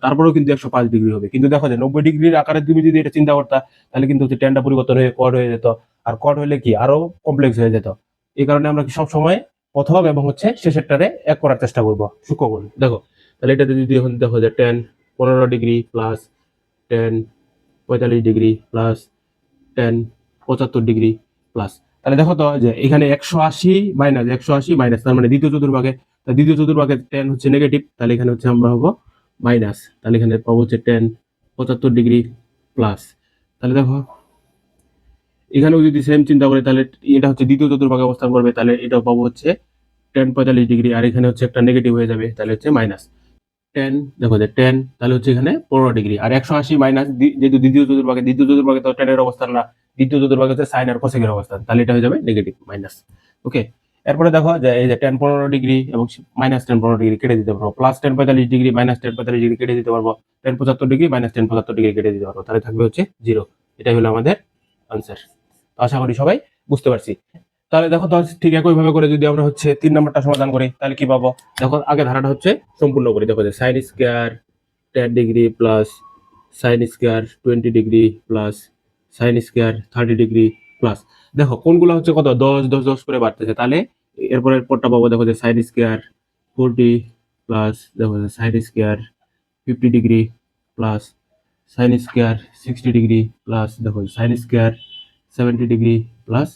তারপরেও কিন্তু 105 ডিগ্রি হবে, কিন্তু দেখো যে 90 ডিগ্রির আকারে তুমি যদি এটা চিন্তা করতা, তাহলে কিন্তু হচ্ছে টেনটা পরিবর্তন হয়ে কট হয়ে যেত, আর কট হলে কি আরো কমপ্লেক্স হয়ে যেত। এই কারণে আমরা কি সবসময় প্রথম এবং হচ্ছে শেষেরটারে এক করার চেষ্টা করবো সূক্ষ্মকোণ। দেখো তাহলে এটাতে যদি এখন দেখো যে 10 15 degree plus 10 45 degree plus 10 75 degree plus, তাহলে দেখো তো যে এখানে 180 মাইনাস 180 মাইনাস, তার মানে দ্বিতীয় চতুর্ভাগে, দ্বিতীয় চতুর্ভাগে 10 হচ্ছে নেগেটিভ, তাহলে এখানে হচ্ছে আমরা হবো মাইনাস, তাহলে এখানে পাবো হচ্ছে 10 75 ডিগ্রি প্লাস, তাহলে দেখো এখানেও যদি সেম চিন্তা করে, তাহলে এটা হচ্ছে দ্বিতীয় চতুর্ভাগে অবস্থান করবে, তাহলে এটাও পাবো হচ্ছে 10 45 ডিগ্রি, আর এখানে হচ্ছে একটা নেগেটিভ হয়ে যাবে, তাহলে হচ্ছে মাইনাস 10, দেখো যে 10, তাহলে হচ্ছে এখানে 15 ডিগ্রি, আর 180 মাইনাস, যেহেতু দ্বিতীয় চতুর্ভাগে তো 10 এর অবস্থান না, দ্বিতীয় চতুর্ভাগে হচ্ছে সাইন আর কোসেকের অবস্থান, তাহলে এটা হয়ে যাবে নেগেটিভ মাইনাস। ওকে, এরপরে দেখো যে এই যে 10 15 ডিগ্রি এবং মাইনাস 10 15 ডিগ্রি কেটে দিতে পারবো, প্লাস 10 45 ডিগ্রি মাইনাস 10 45 ডিগ্রি কেটে দিতে পারবো, 10 75 ডিগ্রি মাইনাস 10 75 ডিগ্রি কেটে দিতে পারবো, তাহলে থাকবে হচ্ছে 0। এটাই হলো আমাদের আনসার। আশা করি সবাই বুঝতে পারছি। তাহলে দেখো তো ঠিক একই ভাবে করে যদি আমরা হচ্ছে 3 নাম্বারটা সমাধান করি, তাহলে কি পাবো, দেখো আগে ধারাটা হচ্ছে সম্পূর্ণ করি, দেখো যে sine square 10 degree plus sine square 20 degree plus sine square 30 degree plus, দেখো কোনগুলো হচ্ছে কত 10 10 10 করে বাড়তেছে, তাহলে এরপরের পরটা পাবো দেখো যে সাইন স্কয়ার 40 প্লাস, দেখো যে sine square 50 degree plus sine square 60 degree plus, দেখো sine square 70 degree plus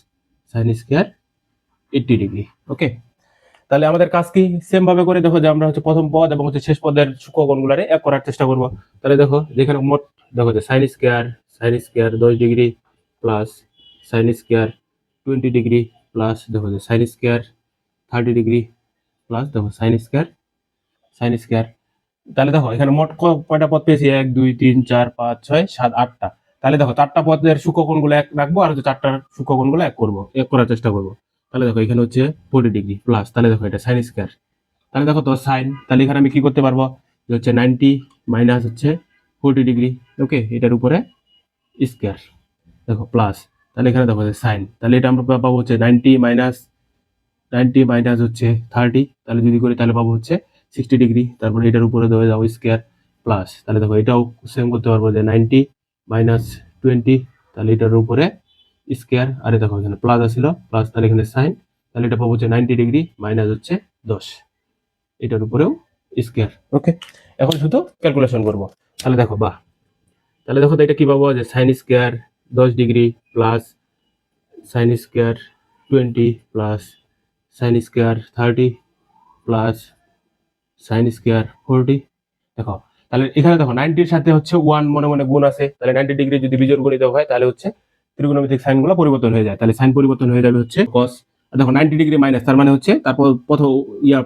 sine square 80 degree. Okay, তাহলে আমাদের কাজ কি, সেম ভাবে করে দেখো যে আমরা হচ্ছে প্রথম পদ এবং হচ্ছে শেষ পদের সূক্ষ্মকোণগুলোরে এক করার চেষ্টা করব। তাহলে দেখো যেখানে মোট, দেখো যে sine square 10 degree plus sine square 20 degree plus দেখো যে সাইন স্কোয়ার 30 ডিগ্রি প্লাস দেখো সাইন স্কোয়ার। তাহলে দেখো এখানে মোট কয়টা পদ পেয়েছি, 1 2 3 4 5 6 7 8টা। তাহলে দেখো 4টা পদের সূক্ষ্মকোণগুলো এক রাখবো আর হচ্ছে 4টার সূক্ষ্মকোণগুলো এক করার চেষ্টা করবো। তাহলে দেখো এখানে হচ্ছে 40 ডিগ্রি প্লাস, তাহলে দেখো এটা সাইন স্কোয়ার। তাহলে দেখো তো সাইন, তাহলে এখানে আমি কি করতে পারবো যে হচ্ছে 90 মাইনাস হচ্ছে 40 ডিগ্রি, ওকে, এটার উপরে স্কোয়ার, দেখো প্লাস। তাহলে এখানে দেখো সাইন, তাহলে এটা আমরা পাবো হচ্ছে 90 মাইনাস হচ্ছে 30, তাহলে যদি করি তাহলে পাবো হচ্ছে 60 ডিগ্রি। তারপরে এটার উপরে দেওয়া যাবো স্কোয়ার প্লাস, তাহলে দেখো এটাও সেম করতে পারবো যে 90 - 20, তাহলে এটার উপরে স্কোয়ার, আর দেখো এখানে প্লাস আসছিল প্লাস, তাহলে এখানে সাইন, তাহলে এটা পাবো হচ্ছে 90 ডিগ্রি মাইনাস হচ্ছে 10, এটার উপরেও স্কোয়ার। ওকে, এখন শুধু ক্যালকুলেশন করবো। তাহলে দেখো তাহলে দেখো তো এটা কি পাবো যে sine square 10 degree plus sine square 20 plus sine square 30 plus sine square 40। দেখো তাহলে এখানে দেখো 90-র সাথে হচ্ছে 1 মনে মনে গুণ আছে, তাহলে 90 ডিগ্রি যদি বিজোড় গণিত হয় তাহলে হচ্ছে ত্রিকোণমিতিক সাইনগুলো পরিবর্তন হয়ে যায়, তাহলে সাইন পরিবর্তন হয়ে যাবে হচ্ছে কস। আর দেখো 90 ডিগ্রি মাইনাস, তার মানে হচ্ছে তারপর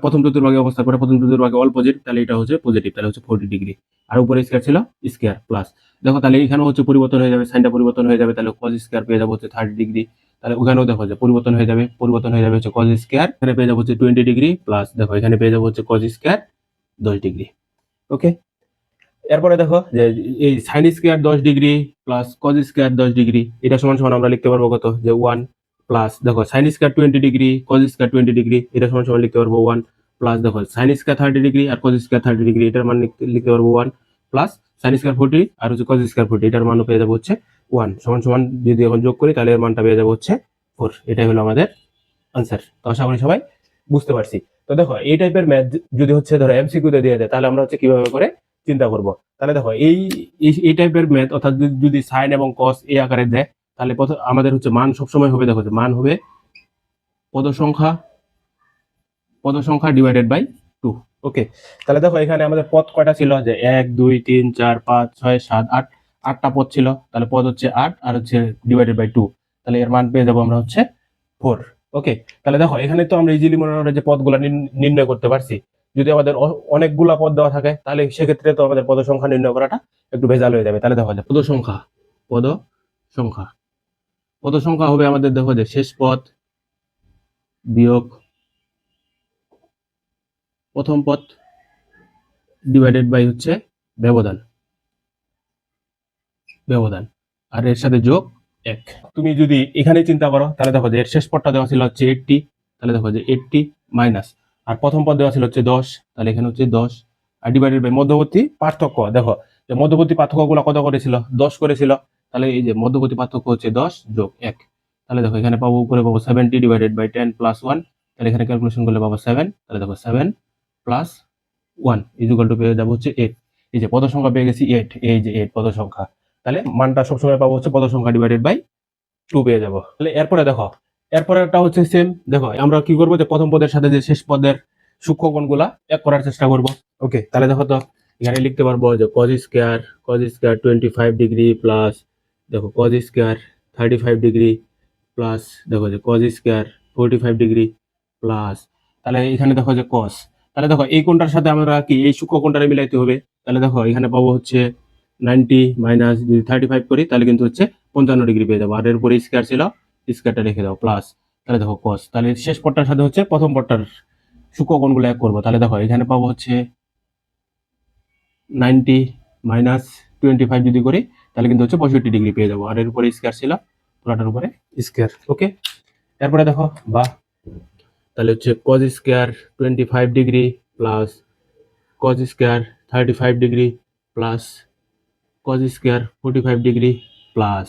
প্রথম চতুর্ভাগে অবস্থা করে প্রথম চতুর্ভাগে অল পজিটিভ, তাহলে এটা হচ্ছে পজিটিভ, তাহলে হচ্ছে 40 ডিগ্রি। আর উপরে স্কোয়ার ছিল স্কোয়ার প্লাস, দেখো তাহলে এখানেও হচ্ছে পরিবর্তন হয়ে যাবে, সাইনটা পরিবর্তন হয়ে যাবে, তাহলে কস স্কোয়ার পেয়ে যাবো হচ্ছে 30 ডিগ্রি। তাহলে ওখানেও দেখো যে পরিবর্তন হয়ে যাবে হচ্ছে কস স্কোয়ার, এখানে পেয়ে যাবো হচ্ছে 20 ডিগ্রি প্লাস, দেখো এখানে পেয়ে যাবো হচ্ছে কস স্কোয়ার 10 ডিগ্রি। ওকে, এরপরে দেখো যে এই sine square 10 degree plus cos square 10 degree, এটা সমান সমান আমরা লিখতে পারবো কত যে 1 প্লাস, দেখো sine square 20 degree cos square 20 degree, এটা সমান সমান লিখতে পারবো 1 প্লাস, দেখো সাইন স্কোয়ার 30 ডিগ্রি আর কজ স্কোয়ার 30 ডিগ্রি, এটার মান লিখতে পারবো 1 প্লাস সাইন স্কোয়ার 40 আর হচ্ছে কজ স্কোয়ার 40, এটার মানও পেয়ে যাবো হচ্ছে 1 সমান সমান, যদি এখন যোগ করি তাহলে এর মানটা পেয়ে যাবো হচ্ছে 4। এটাই হলো আমাদের আনসার। তো আশা করি সবাই বুঝতে পারছি। তো দেখো এই টাইপের ম্যাথ যদি হচ্ছে ধরো এমসিকিউ তে দিয়ে দেয়, তাহলে আমরা হচ্ছে কিভাবে করে চিন্তা করব। তাহলে দেখো এই টাইপের ম্যাথ অর্থাৎ যদি সাইন এবং কস এই আকারে দেয়, তাহলে আমাদের হচ্ছে মান সবসময় হবে, দেখো যে মান হবে পদ সংখ্যা ডিভাইডেড বাই 2। ওকে, তাহলে দেখো এখানে আমাদের পদ কয়টা ছিল যে 1 2 3 4 5 6 7 8, 8টা পদ ছিল, তাহলে পদ হচ্ছে 8 আর হচ্ছে ডিভাইডেড বাই 2, তাহলে এর মান পেয়ে যাবো আমরা হচ্ছে 4। ওকে, তাহলে দেখো এখানে তো আমরা ইজিলি মনে হয় যে পদগুলো নির্ণয় করতে পারছি। যদি আমাদের অনেকগুলা পদ দেওয়া থাকে তাহলে সেক্ষেত্রে তো আমাদের পদ সংখ্যা নির্ণয় করাটা একটু ভেজাল হয়ে যাবে। তাহলে দেখো যে পদ সংখ্যা পদ সংখ্যা হবে আমাদের, দেখো যে শেষ পদ বিয়োগ প্রথম পদ ডিভাইডেড বাই হচ্ছে ব্যবধান, আর এর সাথে যোগ 1। তুমি যদি এখানে চিন্তা করো তাহলে দেখো যে এর শেষ পদটা দেওয়া ছিল হচ্ছে 80, তাহলে দেখো যে 80 মাইনাস, আর প্রথম পদ দেওয়া ছিল হচ্ছে 10, তাহলে এখানে হচ্ছে 10 আর ডিভাইডেড বাই মধ্যবর্তী পার্থক্য, দেখো যে মধ্যবর্তী পার্থক্যগুলো কত করেছিল 10 করেছিল, তাহলে এই যে মধ্যবর্তী পার্থক্য হচ্ছে 10 যোগ 1, তাহলে দেখো এখানে পাবো উপরে পাবো 70 ডিভাইডেড বাই 10 প্লাস 1, তাহলে এখানে ক্যালকুলেশন করলে পাবো 7, তাহলে দেখো 7 প্লাস 1 ইকুয়াল টু পেয়ে যাবো হচ্ছে 8। এই যে পদ সংখ্যা পেয়ে গেছি 8, এই যে 8 পদ সংখ্যা, তাহলে মানটা সবসময় পাবো হচ্ছে পদ সংখ্যা ডিভাইডেড বাই 2 পেয়ে যাবো। তাহলে এরপরে দেখো এরপরেরটা হচ্ছে সেম, দেখো আমরা কি করবো যে প্রথম পদের সাথে যে শেষ পদের সূক্ষ্মকোণগুলা এক করার চেষ্টা করব। ওকে, তাহলে দেখো তো এখানে লিখতে পারবো যে কজ স্কোয়ার 25 ডিগ্রি প্লাস, দেখো কজ স্কোয়ার 35 ডিগ্রি প্লাস, দেখো যে কজ স্কোয়ার 45 ডিগ্রি প্লাস, তাহলে এখানে দেখো যে কস, তাহলে দেখো এই কোণটার সাথে আমরা কি এই সূক্ষ্মকোণটারে মিলাইতে হবে, তাহলে দেখো এখানে পাবো হচ্ছে 90 মাইনাস যদি 35 করি তাহলে কিন্তু হচ্ছে 55 ডিগ্রি পেয়ে যাবো, আর এর উপরে স্কোয়ার ছিল স্কোয়ারটা রেখে দাও প্লাস, তাহলে দেখো কস, তাহলে শেষ পদটার সাথে হচ্ছে প্রথম পদটার সূক্ষ্মকোণগুলো এক করবো, তাহলে দেখো এখানে পাবো হচ্ছে 90 মাইনাস 25 যদি করি তাহলে কিন্তু হচ্ছে 65 ডিগ্রি পেয়ে যাবো, আর এর উপরে স্কোয়ার ছিল পুরাটার উপরে স্কোয়ার। ওকে, এরপরে দেখো তাহলে হচ্ছে cause square 25 degree plus cos square 35 degree plus cos square 45 degree plus,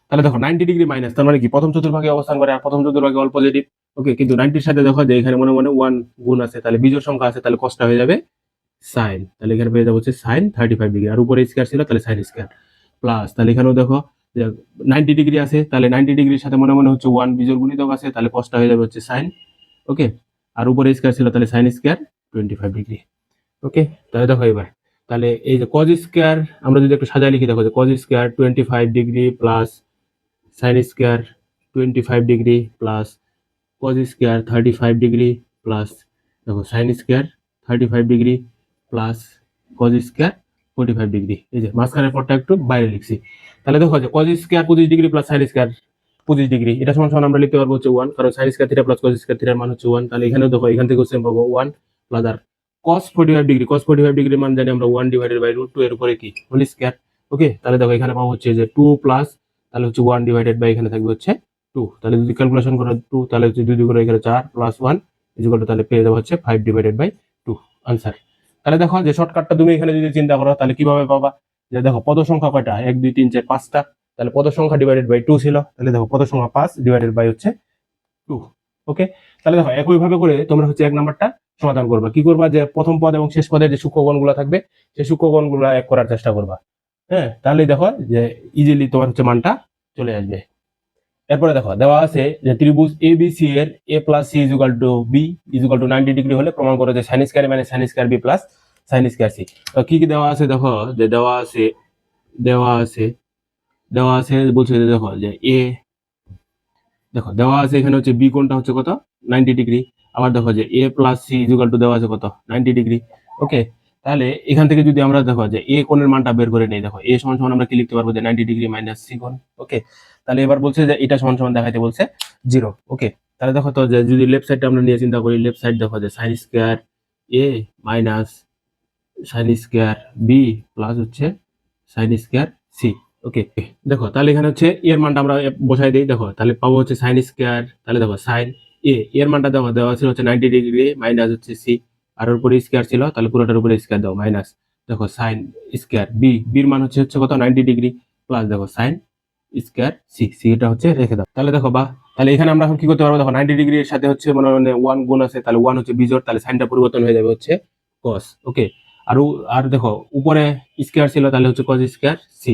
তাহলে দেখো 90 ডিগ্রি মাইনাস, তার মানে কি প্রথম চতুর্ভাগে অবস্থান করে আর প্রথম চতুর্ভাগে অল পজিটিভ। ওকে, কিন্তু 90-র সাথে দেখো যে এখানে মনে মনে 1 গুণ আছে, তাহলে বিজোড় সংখ্যা আছে, তাহলে কসটা হয়ে যাবে সাইন, তাহলে এখানে পেয়ে যাবো হচ্ছে সাইন 35 ডিগ্রি, আর উপরে স্কোয়ার ছিল তাহলে সাইন স্কোয়ার প্লাস, তাহলে এখানেও দেখো যে 90 ডিগ্রি আছে, তাহলে 90 ডিগ্রির সাথে মনে মনে হচ্ছে 1 বিজোড় গুণিতক আছে, তাহলে কসটা হয়ে যাবে হচ্ছে সাইন। ওকে, আর উপরে স্কোয়ার ছিল তাহলে সাইন স্কোয়ার 25 ডিগ্রি। ওকে, তাহলে দেখো এবার তাহলে এই যে কজ স্কোয়ার আমরা যদি একটু সাজায় লিখি, দেখো যে cos square 25 degree plus sine square 25 degree plus cos square 35 degree plus দেখো sine square 35 degree plus cos square 45 degree. এই যে মাঝখানের পরটা একটু বাইরে লিখছি। তাহলে দেখো যে cos square 25 degree plus sine square 25 degree, এটা সমান সমান আমরা লিখতে পারবো হচ্ছে 1, কারণ sine square theta plus cos square থিটার মান হচ্ছে 1। তাহলে এখানেও দেখো এখান থেকে সেম পাবো 1 প্লাস আর cos 45 ডিগ্রি, cos 45 ডিগ্রির মান জানি আমরা 1/√2 এর উপরে কি হোল স্কয়ার। ওকে, তাহলে দেখো এখানে পাবো হচ্ছে যে 2 প্লাস তাহলে হচ্ছে 1/, এখানে থাকবে হচ্ছে 2। তাহলে যদি ক্যালকুলেশন করো 2, তাহলে হচ্ছে 2 2 করে এখানে 4 প্লাস 1 ইকুয়াল টু তাহলে পেয়ে যাবো হচ্ছে 5/2 आंसर। তাহলে দেখো যে শর্টকাটটা তুমি এখানে যদি চিন্তা করো তাহলে কিভাবে পাবা, যে দেখো পদ সংখ্যা কয়টা 1 2 3 4 5টা, তাহলে পদ সংখ্যা ডিভাইডেড বাই 2 ছিল, তাহলে দেখো পদ সংখ্যা 5 ডিভাইডেড বাই হচ্ছে 2। ওকে, তাহলে দেখো একইভাবে করে তোমরা হচ্ছে এক নাম্বারটা সমাধান করবা। কি করবা, যে প্রথম পদ এবং শেষ পদের যে সূক্ষ্মগণগুলো থাকবে সেই সূক্ষ্মগণগুলো এক করার চেষ্টা করবা। হ্যাঁ, তাহলেই দেখো যে ইজিলি তোমার হচ্ছে মানটা চলে আসবে। এরপরে দেখো দেওয়া আছে যে ত্রিভুজ এবিসি এর a plus C equal to B equal to 90 degree হলে প্রমাণ করো যে সাইন স্কয়ার মানে sine square B plus sine square C. তো কি কি দেওয়া আছে দেখো, যে দেওয়া আছে দেওয়া আছে বলছে যে দেখো যে এ, দেখো দেওয়া আছে এখানে হচ্ছে বি কোণটা হচ্ছে কত 90 ডিগ্রি, আবার দেখো যে এ প্লাস সি ইজুকাল টু দেওয়া আছে কত 90 ডিগ্রি। ওকে, তাহলে এখান থেকে যদি আমরা দেখো যে এ কোণের মানটা বের করে নেই, দেখো এ সমান সমান আমরা কি লিখতে পারবো যে 90 ডিগ্রি মাইনাস সি কোণ। ওকে, তাহলে এবার বলছে যে এটা সমান সমান দেখাইতে বলছে 0। ওকে, তাহলে দেখো তো যে যদি লেফট সাইডটা আমরা নিয়ে চিন্তা করি, লেফট সাইড দেখো যে sine square A minus sine square B plus হচ্ছে সাইন স্কয়ার সি। ওকে, দেখো তাহলে এখানে হচ্ছে এর মানটা আমরা বসাই দিই, দেখো তাহলে পাবো হচ্ছে সাইন স্কয়ার, তাহলে দেখো সাইন এর মানটা দেখো দেওয়া ছিল হচ্ছে 90 ডিগ্রি মাইনাস হচ্ছে সি, আর ওর উপরে স্কয়ার ছিল, তাহলে পুরোটার উপরে স্কয়ার দাও মাইনাস দেখো সাইন স্কয়ার বির মান হচ্ছে কত 90 ডিগ্রি প্লাস দেখো সাইন স্কয়ার সি এটা হচ্ছে রেখে দাও। তাহলে দেখো বা তাহলে এখানে আমরা এখন কি করতে পারবো, দেখো 90 ডিগ্রির সাথে হচ্ছে মনে মানে 1 গুণ আছে, তাহলে 1 হচ্ছে বিজোড়, তাহলে সাইনটা পরিবর্তন হয়ে যাবে হচ্ছে cos। ওকে, আর দেখো উপরে স্কয়ার ছিল, তাহলে হচ্ছে cos স্কয়ার সি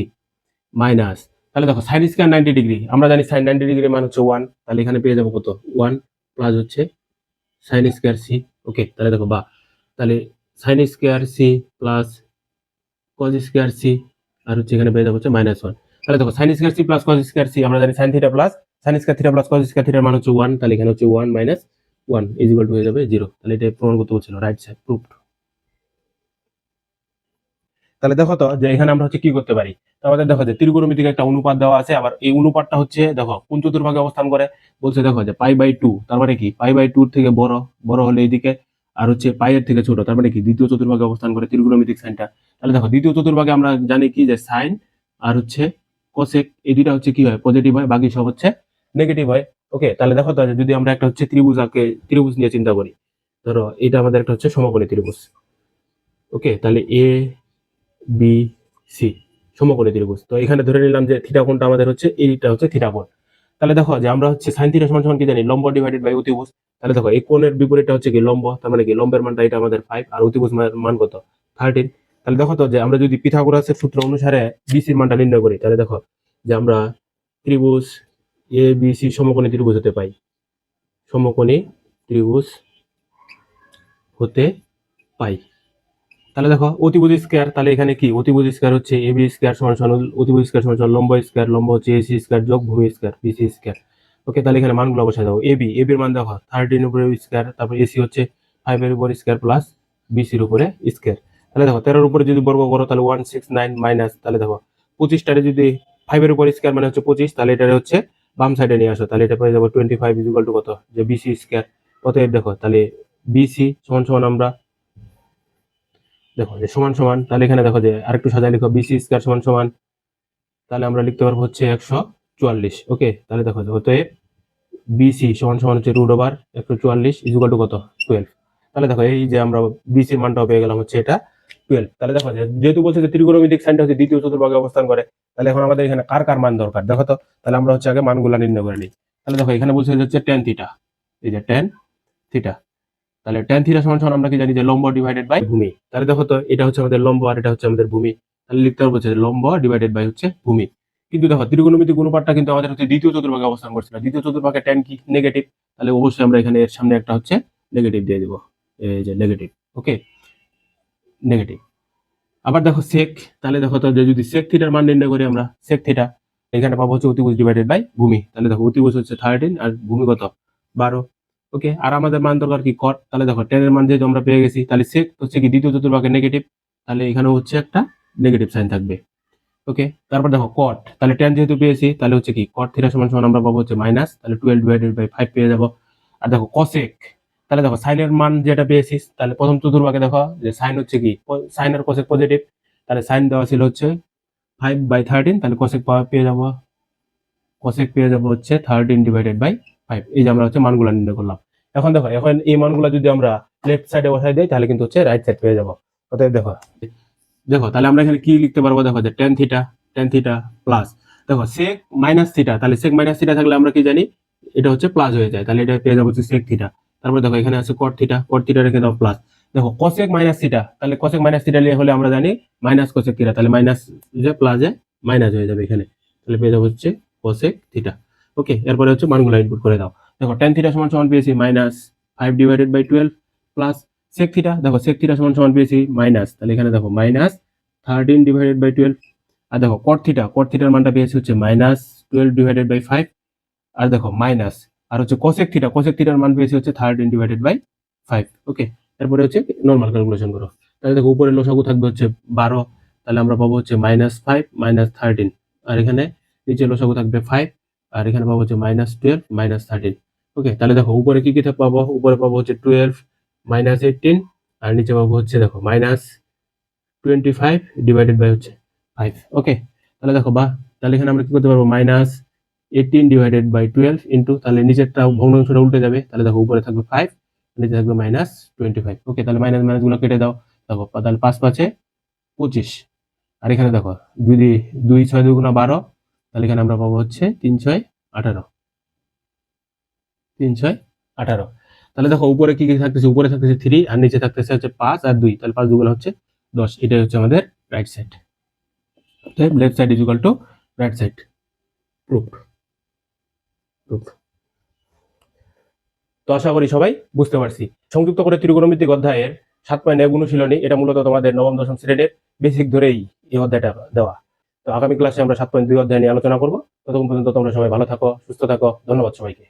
মাইনাস, তাহলে দেখো সাইন স্কয়ার 90 ডিগ্রি, আমরা জানি সাইন 90 ডিগ্রি মান হচ্ছে 1, তাহলে এখানে পেয়ে যাবো কত 1 প্লাস হচ্ছে সাইন স্কয়ার সি। ওকে, তাহলে দেখো বা তাহলে sine square C plus cos square C, আর হচ্ছে এখানে পেয়ে যাবো হচ্ছে -1। তাহলে দেখো sine square C plus cos square C, আমরা জানি sine theta plus sine square theta plus cos square থিটার মান হচ্ছে 1, তাহলে এখানে হচ্ছে 1 - 1 ইকুয়াল টু হয়ে যাবে 0। তাহলে এটা প্রমাণ করতে বলছিল, রাইট সাইড প্রুভড। তাহলে দেখো তো যে এখানে আমরা হচ্ছে কি করতে পারি, তো আমাদের দেখো যে ত্রিকোণমিতিক একটা অনুপাত দেওয়া আছে, আবার এই অনুপাতটা হচ্ছে দেখো কোন চতুর্ভাগে অবস্থান করে, বলছে দেখো যে π/2, তার মানে কি π/2 থেকে বড়, বড় হলে এইদিকে, আর হচ্ছে পাই এর থেকে ছোট, তার মানে কি দ্বিতীয় চতুর্ভাগে অবস্থান করে ত্রিকোণমিতিক সাইনটা। তাহলে দেখো দ্বিতীয় চতুর্ভাগে আমরা জানি কি যে সাইন আর হচ্ছে কোসেক এই দুইটা হচ্ছে কি হয় পজিটিভ হয়, বাকি সব হচ্ছে নেগেটিভ হয়। ওকে, তাহলে দেখো তো যদি আমরা একটা হচ্ছে ত্রিভুজ নিয়ে চিন্তা করি, ধরো এটা আমাদের একটা হচ্ছে সমকোণী ত্রিভুজ। ওকে, তাহলে এ বি সি সমকোণী ত্রিভুজ। তো এখানে ধরে নিলাম যে থিটা কোণটা আমাদের হচ্ছে এইটা হচ্ছে থিটা কোণ। তাহলে দেখো যে আমরা হচ্ছে সাইন থিটা সমান সমান কি জানি লম্ব ডিভাইডেড বাই অতিভুজ। তাহলে দেখো এই কোণের বিপরীতটা হচ্ছে কি লম্ব, তার মানে কি লম্বের মানটা এটা আমাদের 5 আর অতিভুজ মান কত 13। তাহলে দেখো তো যে আমরা যদি পিথাগোরাসের সূত্র অনুসারে বিসির মানটা নির্ণয় করি, তাহলে দেখো যে আমরা ত্রিভুজ এ বি সি সমকোণী ত্রিভুজ হতে পাই, সমকোণী ত্রিভুজ হতে পাই। তাহলে দেখো অতিভুজ স্কয়ার, তাহলে এখানে কি অতিভুজ স্কয়ার হচ্ছে এ বি স্কয়ার সমান সমান অতিভুজ স্কয়ার সমান সমান লম্ব স্কয়ার, লম্ব হচ্ছে এসি স্কয়ার যোগ ভূমি স্কয়ার বিসি স্কয়ার। ওকে, তাহলে এখানে মানগুলো বসাই দাও, এর মান দেখো 13 এর উপরে স্কয়ার, তারপর এসি হচ্ছে 5 এর উপরে স্কয়ার প্লাস বিসির উপরে স্কয়ার। তাহলে দেখো 13 এর উপরে যদি বর্গ করো তাহলে 169 মাইনাস, তাহলে দেখো 25টারে যদি 5 এর উপরে স্কয়ার মানে হচ্ছে 25, তাহলে এটা হচ্ছে বাম সাইডে নিয়ে আসো, তাহলে এটা পেয়ে যাবো 25 ইকুয়াল টু কত যে বিসি স্কয়ার। অতএব দেখো তাহলে বিসি সমান সমান আমরা দেখো যে সমান সমান, তাহলে এখানে দেখো যে আরেকটু সাজায় লিখো বিসি স্কয়ার সমান সমান, তাহলে আমরা লিখতে পারবো হচ্ছে 144। ওকে, তাহলে দেখো যে অতএব বিসি সমান সমান হচ্ছে √144 ইকুয়াল টু কত 12। তাহলে দেখো এই যে আমরা বিসির মানটাও পেয়ে গেলাম হচ্ছে এটা 12। তাহলে দেখো যে যেহেতু বলছে যে ত্রিকোণমিতিক সাইনটা হচ্ছে দ্বিতীয় চতুর্ভাগে অবস্থান করে, তাহলে এখন আমাদের এখানে কার কার মান দরকার দেখো তো, তাহলে আমরা হচ্ছে আগে মানগুলা নির্ণয় করে নিই। তাহলে দেখো এখানে বলছে যে হচ্ছে tan থিটা, এই যে tan থিটা, তাহলে tan থিটা সমান সমান আমরা কি জানি যে লম্ব ডিভাইডেড বাই ভূমি। তাহলে দেখো তো এটা হচ্ছে আমাদের লম্ব আর এটা হচ্ছে আমাদের ভূমি, তাহলে লিখতে পারবো যে লম্ব ডিভাইডেড বাই হচ্ছে ভূমি। কিন্তু দেখো ত্রিকোণমিতিক অনুপাতটা কিন্তু আমাদের হচ্ছে দ্বিতীয় চতুর্ভাগে অবস্থান করছিল, দ্বিতীয় চতুর্ভাগে tan কি নেগেটিভ, তাহলে অবশ্যই আমরা এখানে এর সামনে একটা হচ্ছে নেগেটিভ দিয়ে দিব, এই যে নেগেটিভ। ওকে, নেগেটিভ। আবার দেখো sec, তাহলে দেখো তো যে যদি sec থিটার মান নির্ণয় করি আমরা sec থিটা, এখানে পাবো হচ্ছে অতিভুজ ডিভাইডেড বাই ভূমি। তাহলে দেখো অতিভুজ হচ্ছে 13 আর ভূমি কত 12। ওকে, আর আমাদের মান দরকার কি কট। তাহলে দেখো 10 এর মান যেহেতু আমরা পেয়ে গেছি, তাহলে সেক হচ্ছে কি দ্বিতীয় চতুর্ভাগের নেগেটিভ, তাহলে এখানে হচ্ছে একটা নেগেটিভ সাইন থাকবে। ওকে, তারপর দেখো কট, তাহলে 10 যেহেতু পেয়েছি তাহলে হচ্ছে কি কট থিটা সমান সমান আমরা পাবো হচ্ছে মাইনাস, তাহলে 12 ডিভাইডেড বাই 5 পেয়ে যাবো। আর দেখো কসেক, তাহলে দেখো সাইনের মান যেটা পেয়েছিস, তাহলে প্রথম চতুর্ভাগে দেখো যে সাইন হচ্ছে কি সাইন আর কসেক পজিটিভ, তাহলে সাইন দেওয়া ছিল হচ্ছে 5/13, তাহলে কসেক পেয়ে যাবো, কসেক পেয়ে যাবো হচ্ছে 13 ডিভাইডেড বাই 5। এই যে আমরা হচ্ছে মানগুলো নির্ণয় করলাম। এখন দেখো এখন এই মানগুলো যদি আমরা লেফট সাইডে বসাই দেই তাহলে কিন্তু হচ্ছে রাইট সাইড পেয়ে যাবো। অতএব দেখো দেখো তাহলে আমরা এখানে কি লিখতে পারবো, দেখো যে টেন থিটা প্লাস, দেখো সেক মাইনাস থিটা, তাহলে সেক মাইনাস থিটা থাকলে আমরা কি জানি এটা হচ্ছে প্লাস হয়ে যায়, তাহলে এটা পেয়ে যাবো হচ্ছে সেক থিটা। তারপর দেখো এখানে আছে কট থিটা রেখে দাও প্লাস, দেখো কোসেক মাইনাস থিটা, তাহলে কোসেক মাইনাস থিটা হলে আমরা জানি মাইনাস কোসেক থিটা, তাহলে মাইনাস যে প্লাসে মাইনাস হয়ে যাবে এখানে, তাহলে পেয়ে যাবো হচ্ছে কোসেক থিটা। ওকে, এরপরে হচ্ছে মানগুলো ইনপুট করে দাও। দেখো টেন থিটা সমান সমান পেয়েছি মাইনাস 5/12 প্লাস সেক থিটা, দেখো সেক থিটা সমান সমান পেয়েছি মাইনাস, তাহলে এখানে দেখো মাইনাস 13/12। আর দেখো কট থিটার মানটা পেয়েছি হচ্ছে মাইনাস 12/5। আর দেখো মাইনাস, আর হচ্ছে কোসেক থিটার মান পেয়েছি হচ্ছে 13/5। ওকে, তারপরে হচ্ছে নর্মাল ক্যালকুলেশন করো। তাহলে দেখো উপরে লসাগু থাকবে হচ্ছে 12, তাহলে আমরা পাবো হচ্ছে -5 -13। আর এখানে নিচে লসাগু থাকবে 5, আর এখানে পাবো হচ্ছে -12 -13। ওকে, তাহলে দেখো উপরে কি কি পাবো, উপরে পাবো হচ্ছে 12 -18, আর নিচে পাবো হচ্ছে দেখো -25 ডিভাইডেড বাই হচ্ছে 5। ওকে, তাহলে দেখো তাহলে এখানে আমরা কি করতে পারবো -18/12 ইন্টু, তাহলে নিচেরটা ভগ্নাংশটা উল্টে যাবে, তাহলে দেখো উপরে থাকবে 5, নিচে থাকবে -25। ওকে, তাহলে মাইনাস মাইনাস গুলো কেটে দাও, দেখো তাহলে 5×5 = 25। আর এখানে দেখো 2 6 2 × 12, তাহলে এখানে আমরা পাবো হচ্ছে 3 6 18। তাহলে দেখো উপরে কি কি থাকতেছে, উপরে থাকতেছে 3 আর নিচে থাকতেছে হচ্ছে 5 আর 2, তাহলে 5 2 হচ্ছে 10। এটাই হচ্ছে আমাদের right side. Left side is equal two right side. Proof. তো আশা করি সবাই বুঝতে পারছি। সংযুক্ত করে ত্রিকোণমিতিক অধ্যায়ের 7.1 অনুশীলনী, এটা মূলত তোমাদের নবম দশম শ্রেণীর বেসিক ধরেই এই অধ্যায়টা দেওয়া। তো আগামী ক্লাসে আমরা 7.2 অধ্যায় নিয়ে আলোচনা করবো। ততক্ষণ পর্যন্ত তোমরা সবাই ভালো থাকো, সুস্থ থাকো। ধন্যবাদ সবাইকে।